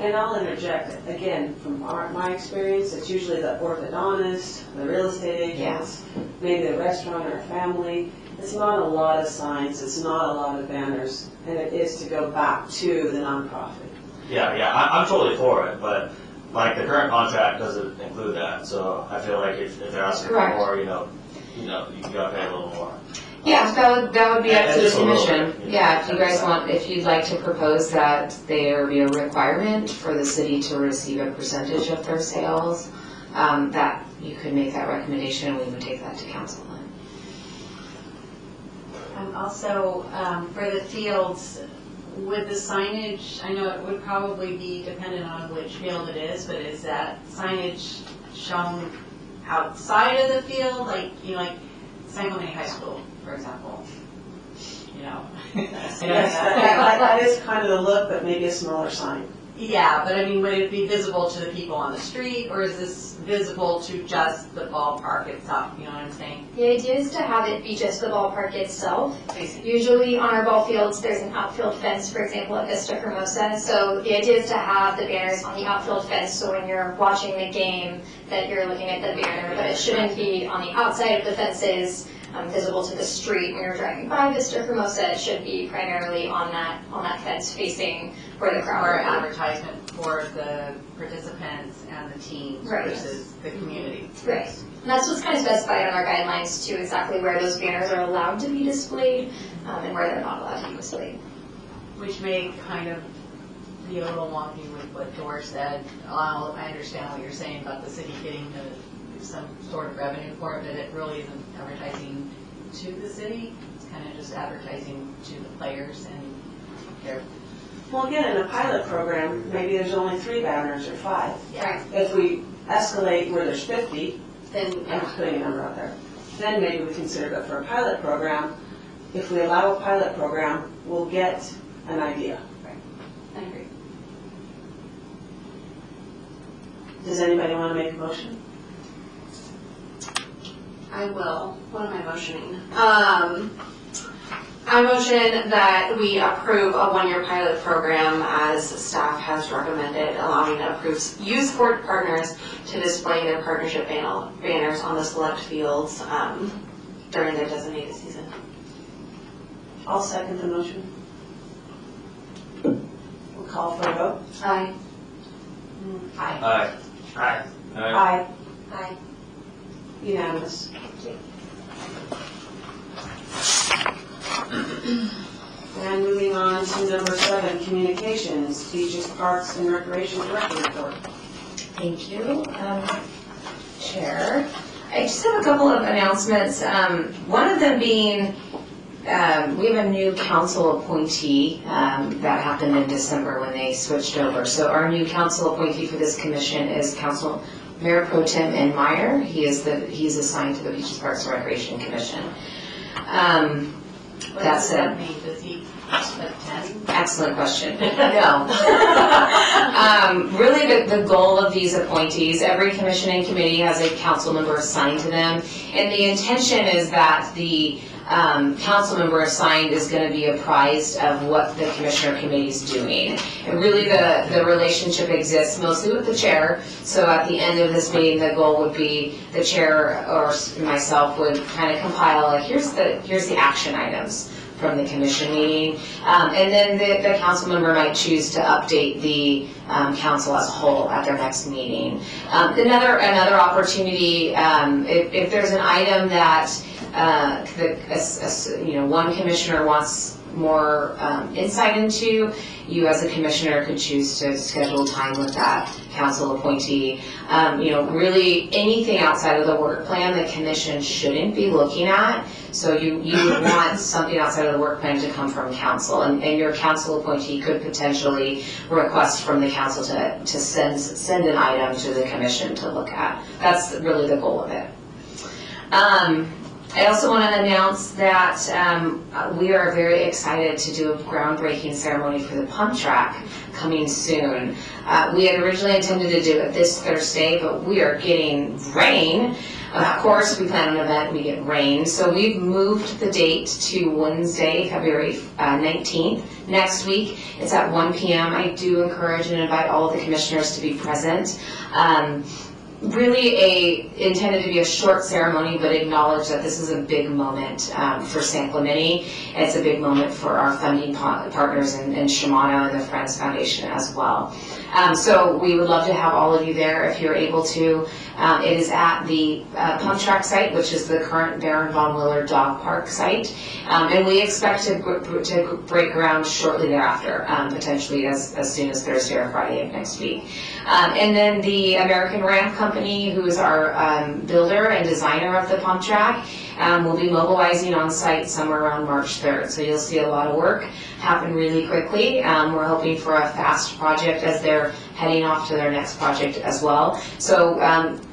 And I'll interject, again, from my experience, it's usually the orthodontist, the real estate agents, maybe the restaurant or family. It's not a lot of signs, it's not a lot of banners, and it is to go back to the nonprofit. Yeah, I'm totally for it, but like the current contract doesn't include that, so I feel like if they're asking for more, you gotta pay a little more. Yeah, that would be up to the just a little commission. bit, Yeah, if you guys want, if you'd like to propose that there be a requirement for the city to receive a percentage of their sales, that you could make that recommendation and we would take that to council. Also, for the fields, with the signage, I know it would probably be dependent on which field it is, but is that signage shown outside of the field, like San Clemente High School, for example? Yes, that is kind of the look, but maybe a smaller sign. Yeah, but I mean, would it be visible to the people on the street, or is this visible to just the ballpark itself? You know what I'm saying? The idea is to have it be just the ballpark itself. Usually on our ball fields, there's an outfield fence, for example, at Vista Hermosa. So the idea is to have the banners on the outfield fence, so when you're watching the game, that you're looking at the banner, but it shouldn't be on the outside of the fences, visible to the street when you're driving by Vista Hermosa. It should be primarily on that fence facing where the crowd Or are at. advertisement for the participants and the teams versus the community. Right. And that's what's kind of specified on our guidelines too, exactly where those banners are allowed to be displayed and where they're not allowed to be displayed. Which may kind of be a little wonky with what Dor said. I understand what you're saying about the city getting some sort of revenue for it, but it really isn't advertising to the city. It's kind of just advertising to the players and their. Well, again, in a pilot program, maybe there's only 3 banners or 5. Yeah. If we escalate where there's 50, then I'm just putting a number out there, then maybe we consider it for a pilot program. If we allow a pilot program, we'll get an idea. Right. I agree. Does anybody want to make a motion? I will. What am I motioning? I motion that we approve a 1-year pilot program as staff has recommended, allowing approved youth sport partners to display their partnership banners on the select fields during their designated season. I'll second the motion. We'll call for a vote. Aye. Aye. Aye. Aye. Aye. Unanimous. And moving on to number 7, communications, beaches, parks, and recreation director report. Thank you, Chair. I just have a couple of announcements. One of them being, we have a new council appointee that happened in December when they switched over. So our new council appointee for this commission is Council Mayor Pro Tem N. Meyer. He's assigned to the Beaches, Parks, and Recreation Commission. What does that mean? Does he attend? Excellent question. No. Really, the goal of these appointees, every commission and committee has a council member assigned to them, and the intention is that the council member assigned is going to be apprised of what the commissioner committee is doing. And really, the relationship exists mostly with the chair. So at the end of this meeting, the goal would be the chair or myself would kind of compile, like, here's the action items from the commission meeting, and then the council member might choose to update the council as a whole at their next meeting. Another opportunity, if there's an item that one commissioner wants more insight into, you as a commissioner could choose to schedule time with that council appointee. Really anything outside of the work plan the commission shouldn't be looking at. So you would want something outside of the work plan to come from council, and your council appointee could potentially request from the council to send an item to the commission to look at. That's really the goal of it. I also want to announce that we are very excited to do a groundbreaking ceremony for the pump track coming soon. We had originally intended to do it this Thursday, but we are getting rain. Of course, we plan an event, we get rain. So we've moved the date to Wednesday, February 19th. Next week, it's at 1 p.m. I do encourage and invite all of the commissioners to be present. Really intended to be a short ceremony, but acknowledge that this is a big moment for San Clemente. It's a big moment for our funding partners in Shimano and the Friends Foundation as well. So we would love to have all of you there if you're able to. It is at the pump track site, which is the current Baron Von Willer Dog Park site. And we expect to break ground shortly thereafter, potentially as soon as Thursday or Friday of next week. And then the American Ramp Company, who is our builder and designer of the pump track, will be mobilizing on site somewhere around March 3rd. So you'll see a lot of work happen really quickly. We're hoping for a fast project as they're heading off to their next project as well. So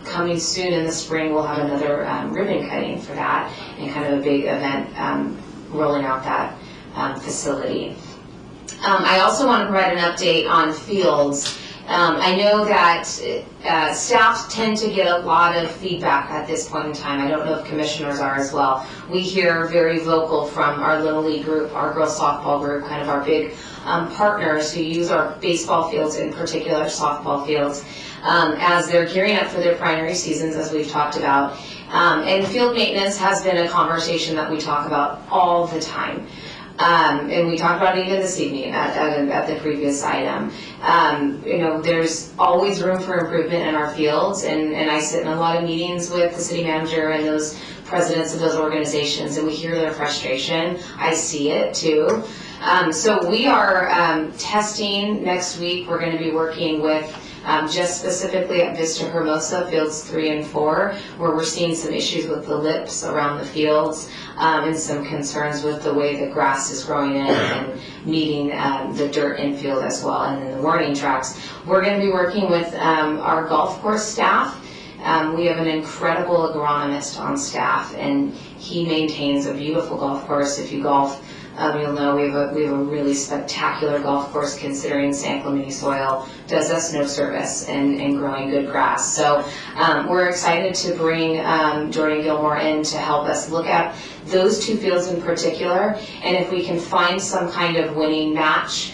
coming soon in the spring, we'll have another ribbon cutting for that and kind of a big event rolling out that facility. I also want to provide an update on fields. I know that staff tend to get a lot of feedback at this point in time. I don't know if commissioners are as well. We hear very vocal from our Little League group, our girls softball group, kind of our big partners who use our baseball fields, in particular softball fields, as they're gearing up for their primary seasons, as we've talked about. And field maintenance has been a conversation that we talk about all the time. And we talked about it even this evening at the previous item. You know, there's always room for improvement in our fields, and I sit in a lot of meetings with the city manager and those presidents of those organizations, and we hear their frustration. I see it too. So we are testing next week. We're going to be working with just specifically at Vista Hermosa, fields 3 and 4, where we're seeing some issues with the lips around the fields and some concerns with the way the grass is growing in and meeting the dirt infield as well, and then the warning tracks. We're going to be working with our golf course staff. We have an incredible agronomist on staff, and he maintains a beautiful golf course. If you golf, you'll know we have a really spectacular golf course, considering San Clemente soil does us no service in growing good grass. So we're excited to bring Jordan Gilmore in to help us look at those two fields in particular, and if we can find some kind of winning match,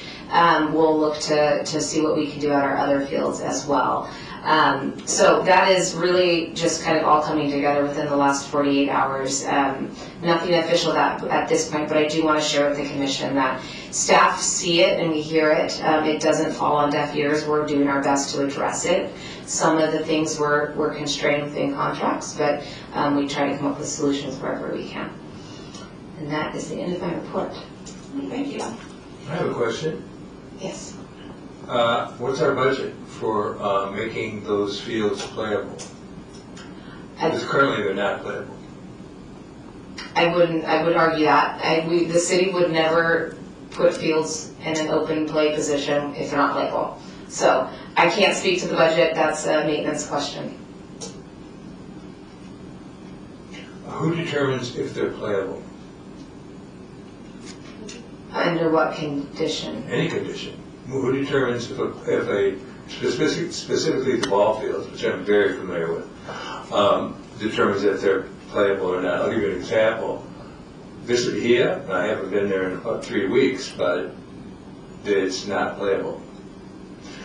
we'll look to see what we can do at our other fields as well. So that is really just kind of all coming together within the last 48 hours. Nothing official at this point, but I do want to share with the commission that staff see it and we hear it. It doesn't fall on deaf ears. We're doing our best to address it. Some of the things we're constrained within contracts, but we try to come up with solutions wherever we can. And that is the end of my report. Thank you. I have a question. Yes. What's our budget for making those fields playable? Because currently they're not playable. I would argue that. The city would never put fields in an open play position if they're not playable. So I can't speak to the budget. That's a maintenance question. Who determines if they're playable? Under what condition? Any condition. Who determines if a specifically the ball fields, which I'm very familiar with, determines if they're playable or not? I'll give you an example. Vista Bahia, I haven't been there in about 3 weeks, but it's not playable.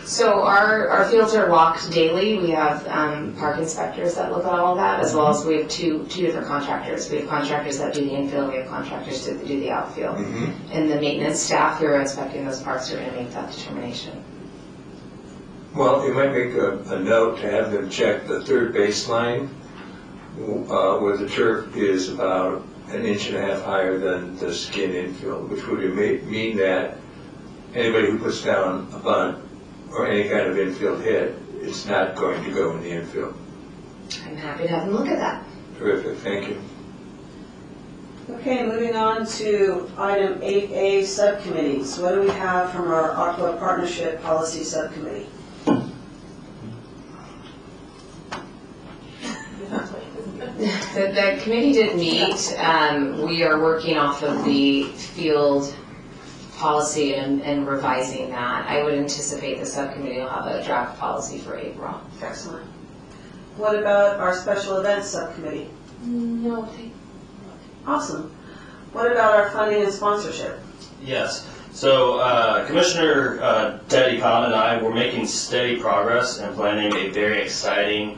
So our fields are walked daily. We have park inspectors that look at all of that, as well as we have two different contractors. We have contractors that do the infield, we have contractors that do the outfield. And the maintenance staff who are inspecting those parks are going to make that determination. Well, it might make a note to have them check the third baseline where the turf is about 1.5 inches higher than the skin infield, which would mean that anybody who puts down a bunt or any kind of infield hit, it's not going to go in the infield. I'm happy to have them look at that. Terrific, thank you. Okay, moving on to item 8A, subcommittees. What do we have from our Aqua Partnership Policy Subcommittee? The committee did meet. We are working off of the field policy and revising that. I would anticipate the subcommittee will have a draft policy for April. Excellent. What about our Special Events Subcommittee? No, Awesome. What about our funding and sponsorship? Yes. So Commissioner Teddy Khan and I were making steady progress in planning a very exciting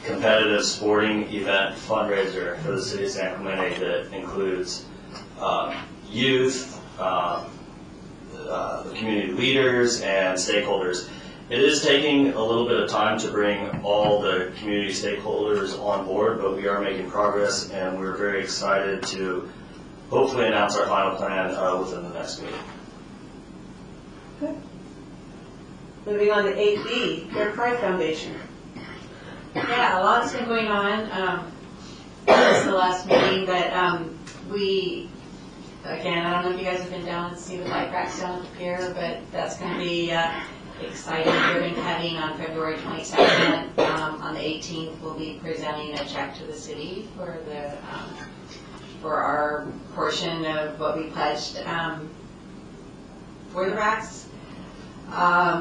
competitive sporting event fundraiser for the city of San Clemente that includes youth, the community leaders, and stakeholders. It is taking a little bit of time to bring all the community stakeholders on board, but we are making progress, and we're very excited to hopefully announce our final plan within the next meeting. Good. Moving on to 8B, Fair Pride Foundation. Yeah, a lot's been going on since the last meeting, but we, again, I don't know if you guys have been down and see the bike racks down at the pier, but that's going to be exciting. Ribbon cutting on February 22nd. On the 18th, we'll be presenting a check to the city for the for our portion of what we pledged for the racks.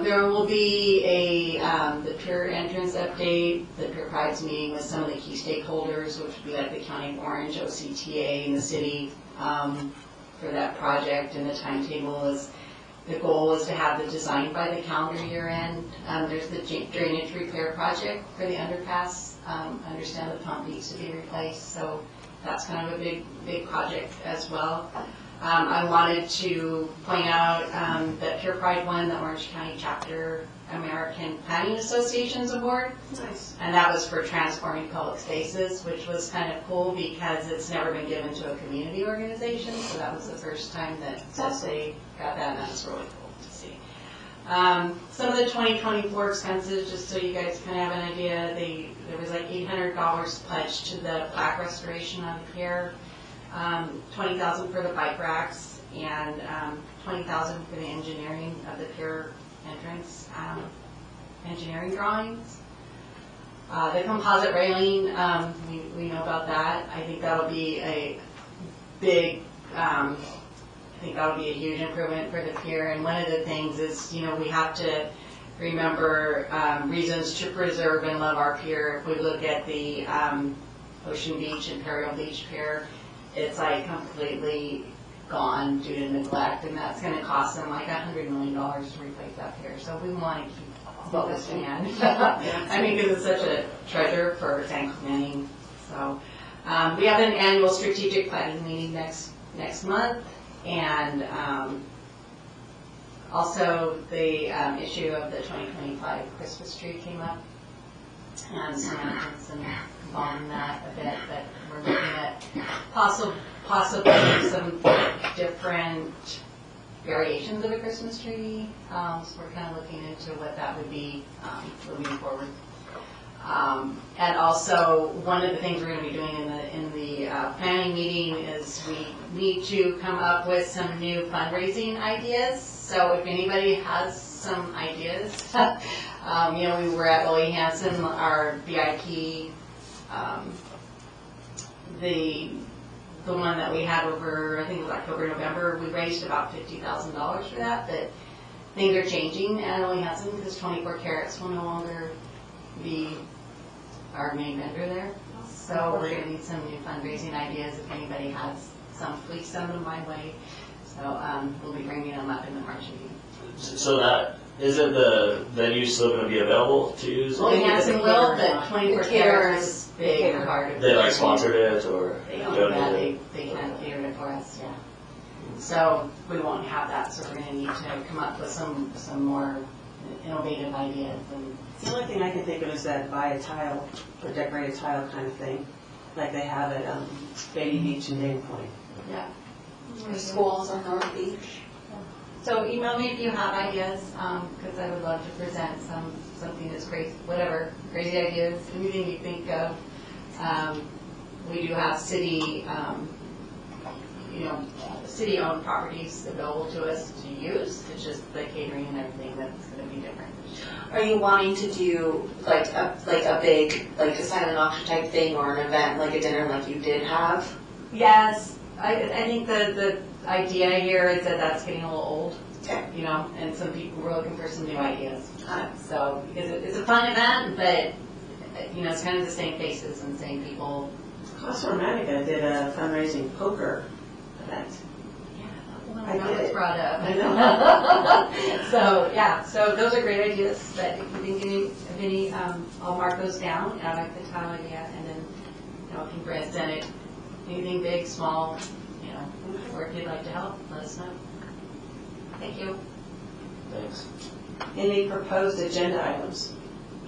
There will be the pier entrance update, the Pier Pride's meeting with some of the key stakeholders, which would be like the County of Orange, OCTA, and the city for that project. And the timetable is, the goal is to have it designed by the calendar year end. There's the drainage repair project for the underpass. I understand the pump needs to be replaced, so that's kind of a big project as well. I wanted to point out that Pier Pride won the Orange County Chapter American Planning Association's award. Nice. And that was for transforming public spaces, which was kind of cool because it's never been given to a community organization. So that was the first time that they got that, and that was really cool to see. Some of the 2024 expenses, just so you guys kind of have an idea, there was like $800 pledged to the plaque restoration on the pier. $20,000 for the bike racks, and $20,000 for the engineering of the pier entrance, engineering drawings. The composite railing, we know about that. I think that'll be a big, I think that'll be a huge improvement for the pier. And one of the things is, we have to remember reasons to preserve and love our pier. If we look at the Ocean Beach, Imperial Beach Pier, it's like completely gone due to neglect, and that's going to cost them like $100 million to replace that pier. So we want to keep what we can. I mean, because it's such a treasure for San Clemente. So we have an annual strategic planning meeting next month, and also the issue of the 2025 Christmas tree came up, and some involved in that a bit, but we're looking at possibly some different variations of a Christmas tree. So we're kind of looking into what that would be moving forward. And also, one of the things we're going to be doing in the planning meeting is we need to come up with some new fundraising ideas. So if anybody has some ideas, we were at Lily Hansen, our VIP, the one that we had over, I think it was October, November, we raised about $50,000 for that, but things are changing at Lily Hansen because 24 Carats will no longer be our main vendor there. So we're going to need some new fundraising ideas. If anybody has some, please send them my way. So we'll be bringing them up in the March meeting. So that, isn't the venue still going to be available to use? Well, Hansen will, but 24 Carats is a big part of it. They sponsored it, or they don't, they can't cater it for us, yeah. So we won't have that, so we're going to need to come up with some more innovative ideas. And the only thing I can think of is that buy a tile or decorate a tile kind of thing, like they have at Beatty Beach and Dana Point. Yeah. Or schools on North Beach. So email me if you have ideas, because I would love to present something that's crazy, whatever, crazy ideas, anything you think of. We do have city city-owned properties available to us to use. It's just the catering and everything that's going to be different. Are you wanting to do like a big, like a silent auction type thing, or an event, like a dinner like you did have? Yes, I think the idea here is that that's getting a little old. Okay. And some people were looking for some new ideas. So, because it's a fun event, but, it's kind of the same faces and same people. Casa Romantica did a fundraising poker event. Well, I that did was it. brought up. I know. So, yeah, so those are great ideas, but if you think of any, I'll mark those down, I like the tile idea, and then, if you present it, anything big, small, or if you'd like to help, let us know. Thank you. Thanks. Any proposed agenda items?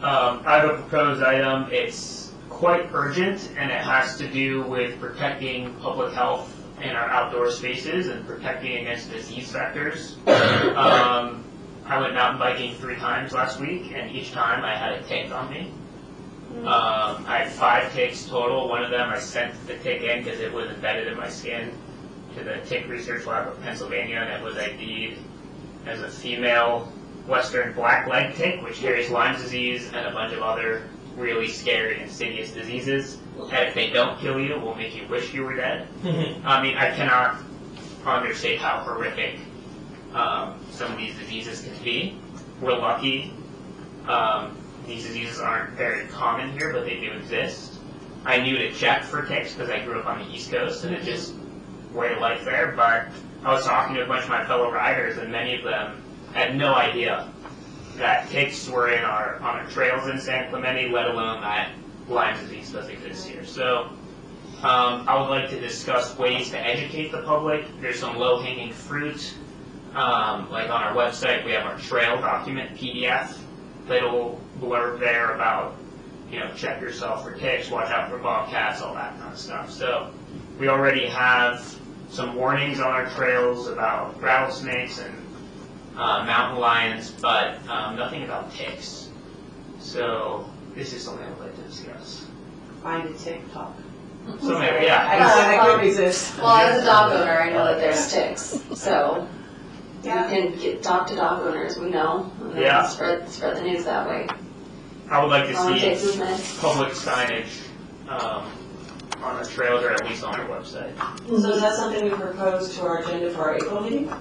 I have a proposed item. It's quite urgent, and it has to do with protecting public health in our outdoor spaces and protecting against disease vectors. I went mountain biking 3 times last week, and each time I had a tick on me. I had 5 ticks total. One of them I sent the tick in because it was embedded in my skin to the Tick Research Lab of Pennsylvania, and it was ID'd as a female western blackleg tick, which carries Lyme disease and a bunch of other really scary, insidious diseases. And if they don't kill you, will make you wish you were dead. I mean, I cannot understate how horrific some of these diseases can be. We're lucky. These diseases aren't very common here, but they do exist. I knew to check for ticks because I grew up on the East Coast, and it's just way of life there. But I was talking to a bunch of my fellow riders, and many of them had no idea that ticks were on our trails in San Clemente, let alone that Lyme disease does exist here. So I would like to discuss ways to educate the public. There's some low-hanging fruit. Like on our website, we have our trail document PDF, little blurb there about, check yourself for ticks, watch out for bobcats, all that kind of stuff. So we already have some warnings on our trails about rattlesnakes and mountain lions, but nothing about ticks. So this is something I'd like to discuss. Find a TikTok. So maybe, yeah. I could resist. Well, as a dog owner, I know that there's ticks, so you can talk to dog owners, we know, and then spread the news that way. I would like to All it takes is see minutes. public signage on our trails, or at least on our website. So is that something we propose to our agenda for our April meeting?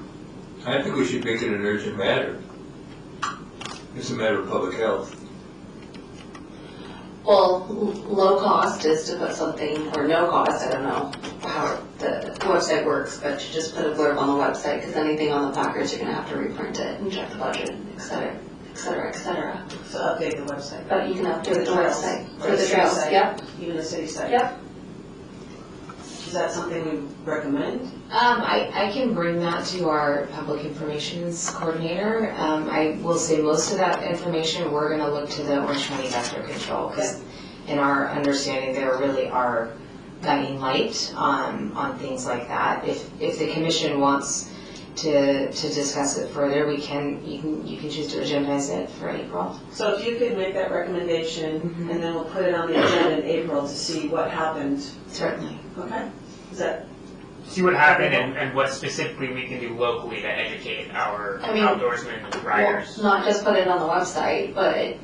I think we should make it an urgent matter. It's a matter of public health. Well, low cost is to put something, or no cost, I don't know how the website works, but to just put a blurb on the website, because anything on the placards, you're gonna have to reprint it and check the budget, et cetera, et cetera, et cetera. So update the website. But you can update the trails. website Or for the city trails, site. yep, Even the city site. yep. Is that something we recommend? I can bring that to our public informations coordinator. I will say most of that information, we're gonna look to the Orange County Vector Control, because in our understanding, there really are guiding light on things like that. If the commission wants to discuss it further, you can choose to agendize it for April. So if you could make that recommendation, and then we'll put it on the agenda in April to see what happened. Certainly. Okay? Is that? See what happened and what specifically we can do locally to educate our outdoorsmen and riders. Well, not just put it on the website, but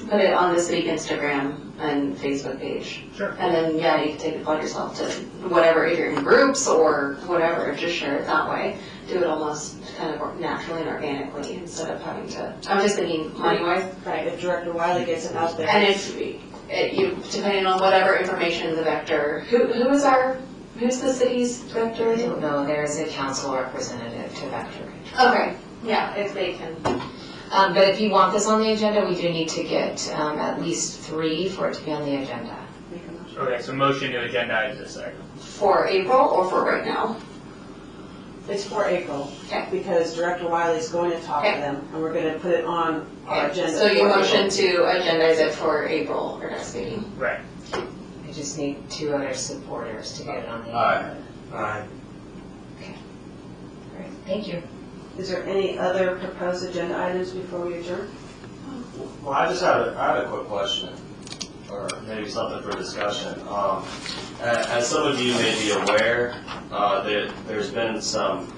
put it on the city Instagram and Facebook page. Sure. And then, you can take it upon yourself to whatever, if you're in groups or whatever, just share it that way. Do it almost kind of naturally and organically instead of having to, I'm just thinking money-wise. Right, if Director Wiley gets it out there. And if you, depending on whatever information the vector, who's the city's vector? I don't know, there's a council representative to Vector Control. Okay, yeah, if they can. But if you want this on the agenda, we do need to get at least 3 for it to be on the agenda. Okay, so motion to agendize this item. For April or for right now? It's for April. Okay. Because Director Wiley's going to talk to them, and we're going to put it on our agenda. So you for motion April. to agendize it for April or next meeting? Right. I just need 2 other supporters to get it on the Aye. Aye. Okay. Great, thank you. Is there any other proposed agenda items before we adjourn? Well, I had a quick question. or maybe something for discussion. As some of you may be aware, there's been some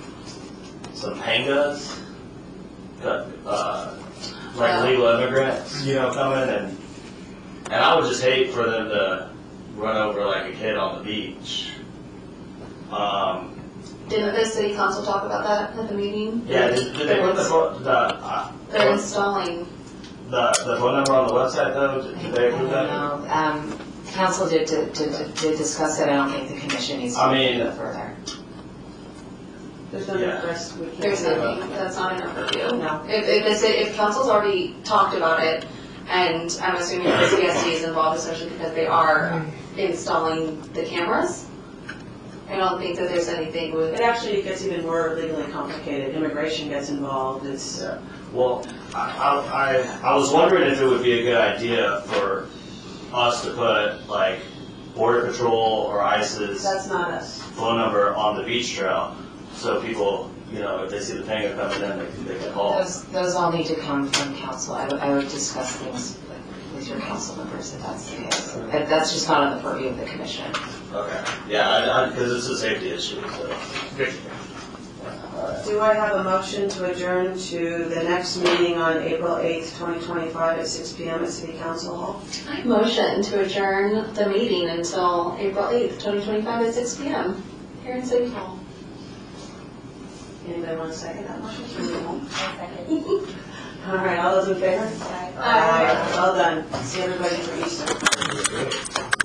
pangas, like legal immigrants, coming and I would just hate for them to run over like a kid on the beach. Didn't the city council talk about that at the meeting? Yeah, did they put They're installing. the phone number on the website though? Did they approve that? No, council did discuss it, I don't think the commission needs to go further. There's nothing for us, we can't. There's nothing, that's not in our purview. No. If council's already talked about it, and I'm assuming the CSD is involved, especially because they are installing the cameras, I don't think that there's anything with. It actually gets even more legally complicated. Immigration gets involved. It's. Yeah. Well, I was wondering if it would be a good idea for us to put like Border Patrol or ICE's That's not us. phone number on the beach trail, so people, if they see the panga coming in, they can call. Those all need to come from council. I would discuss things with your council members if that's the case. But that's just not on the purview of the commission. Okay. Yeah, because it's a safety issue. So. Good. Do I have a motion to adjourn to the next meeting on April 8th, 2025 at 6 p.m. at City Council Hall? I motion to adjourn the meeting until April 8th, 2025 at 6 p.m. here in City Hall. Anybody want to second that motion? Second. All right, all those in favor? Aye. Well done. See everybody for Easter.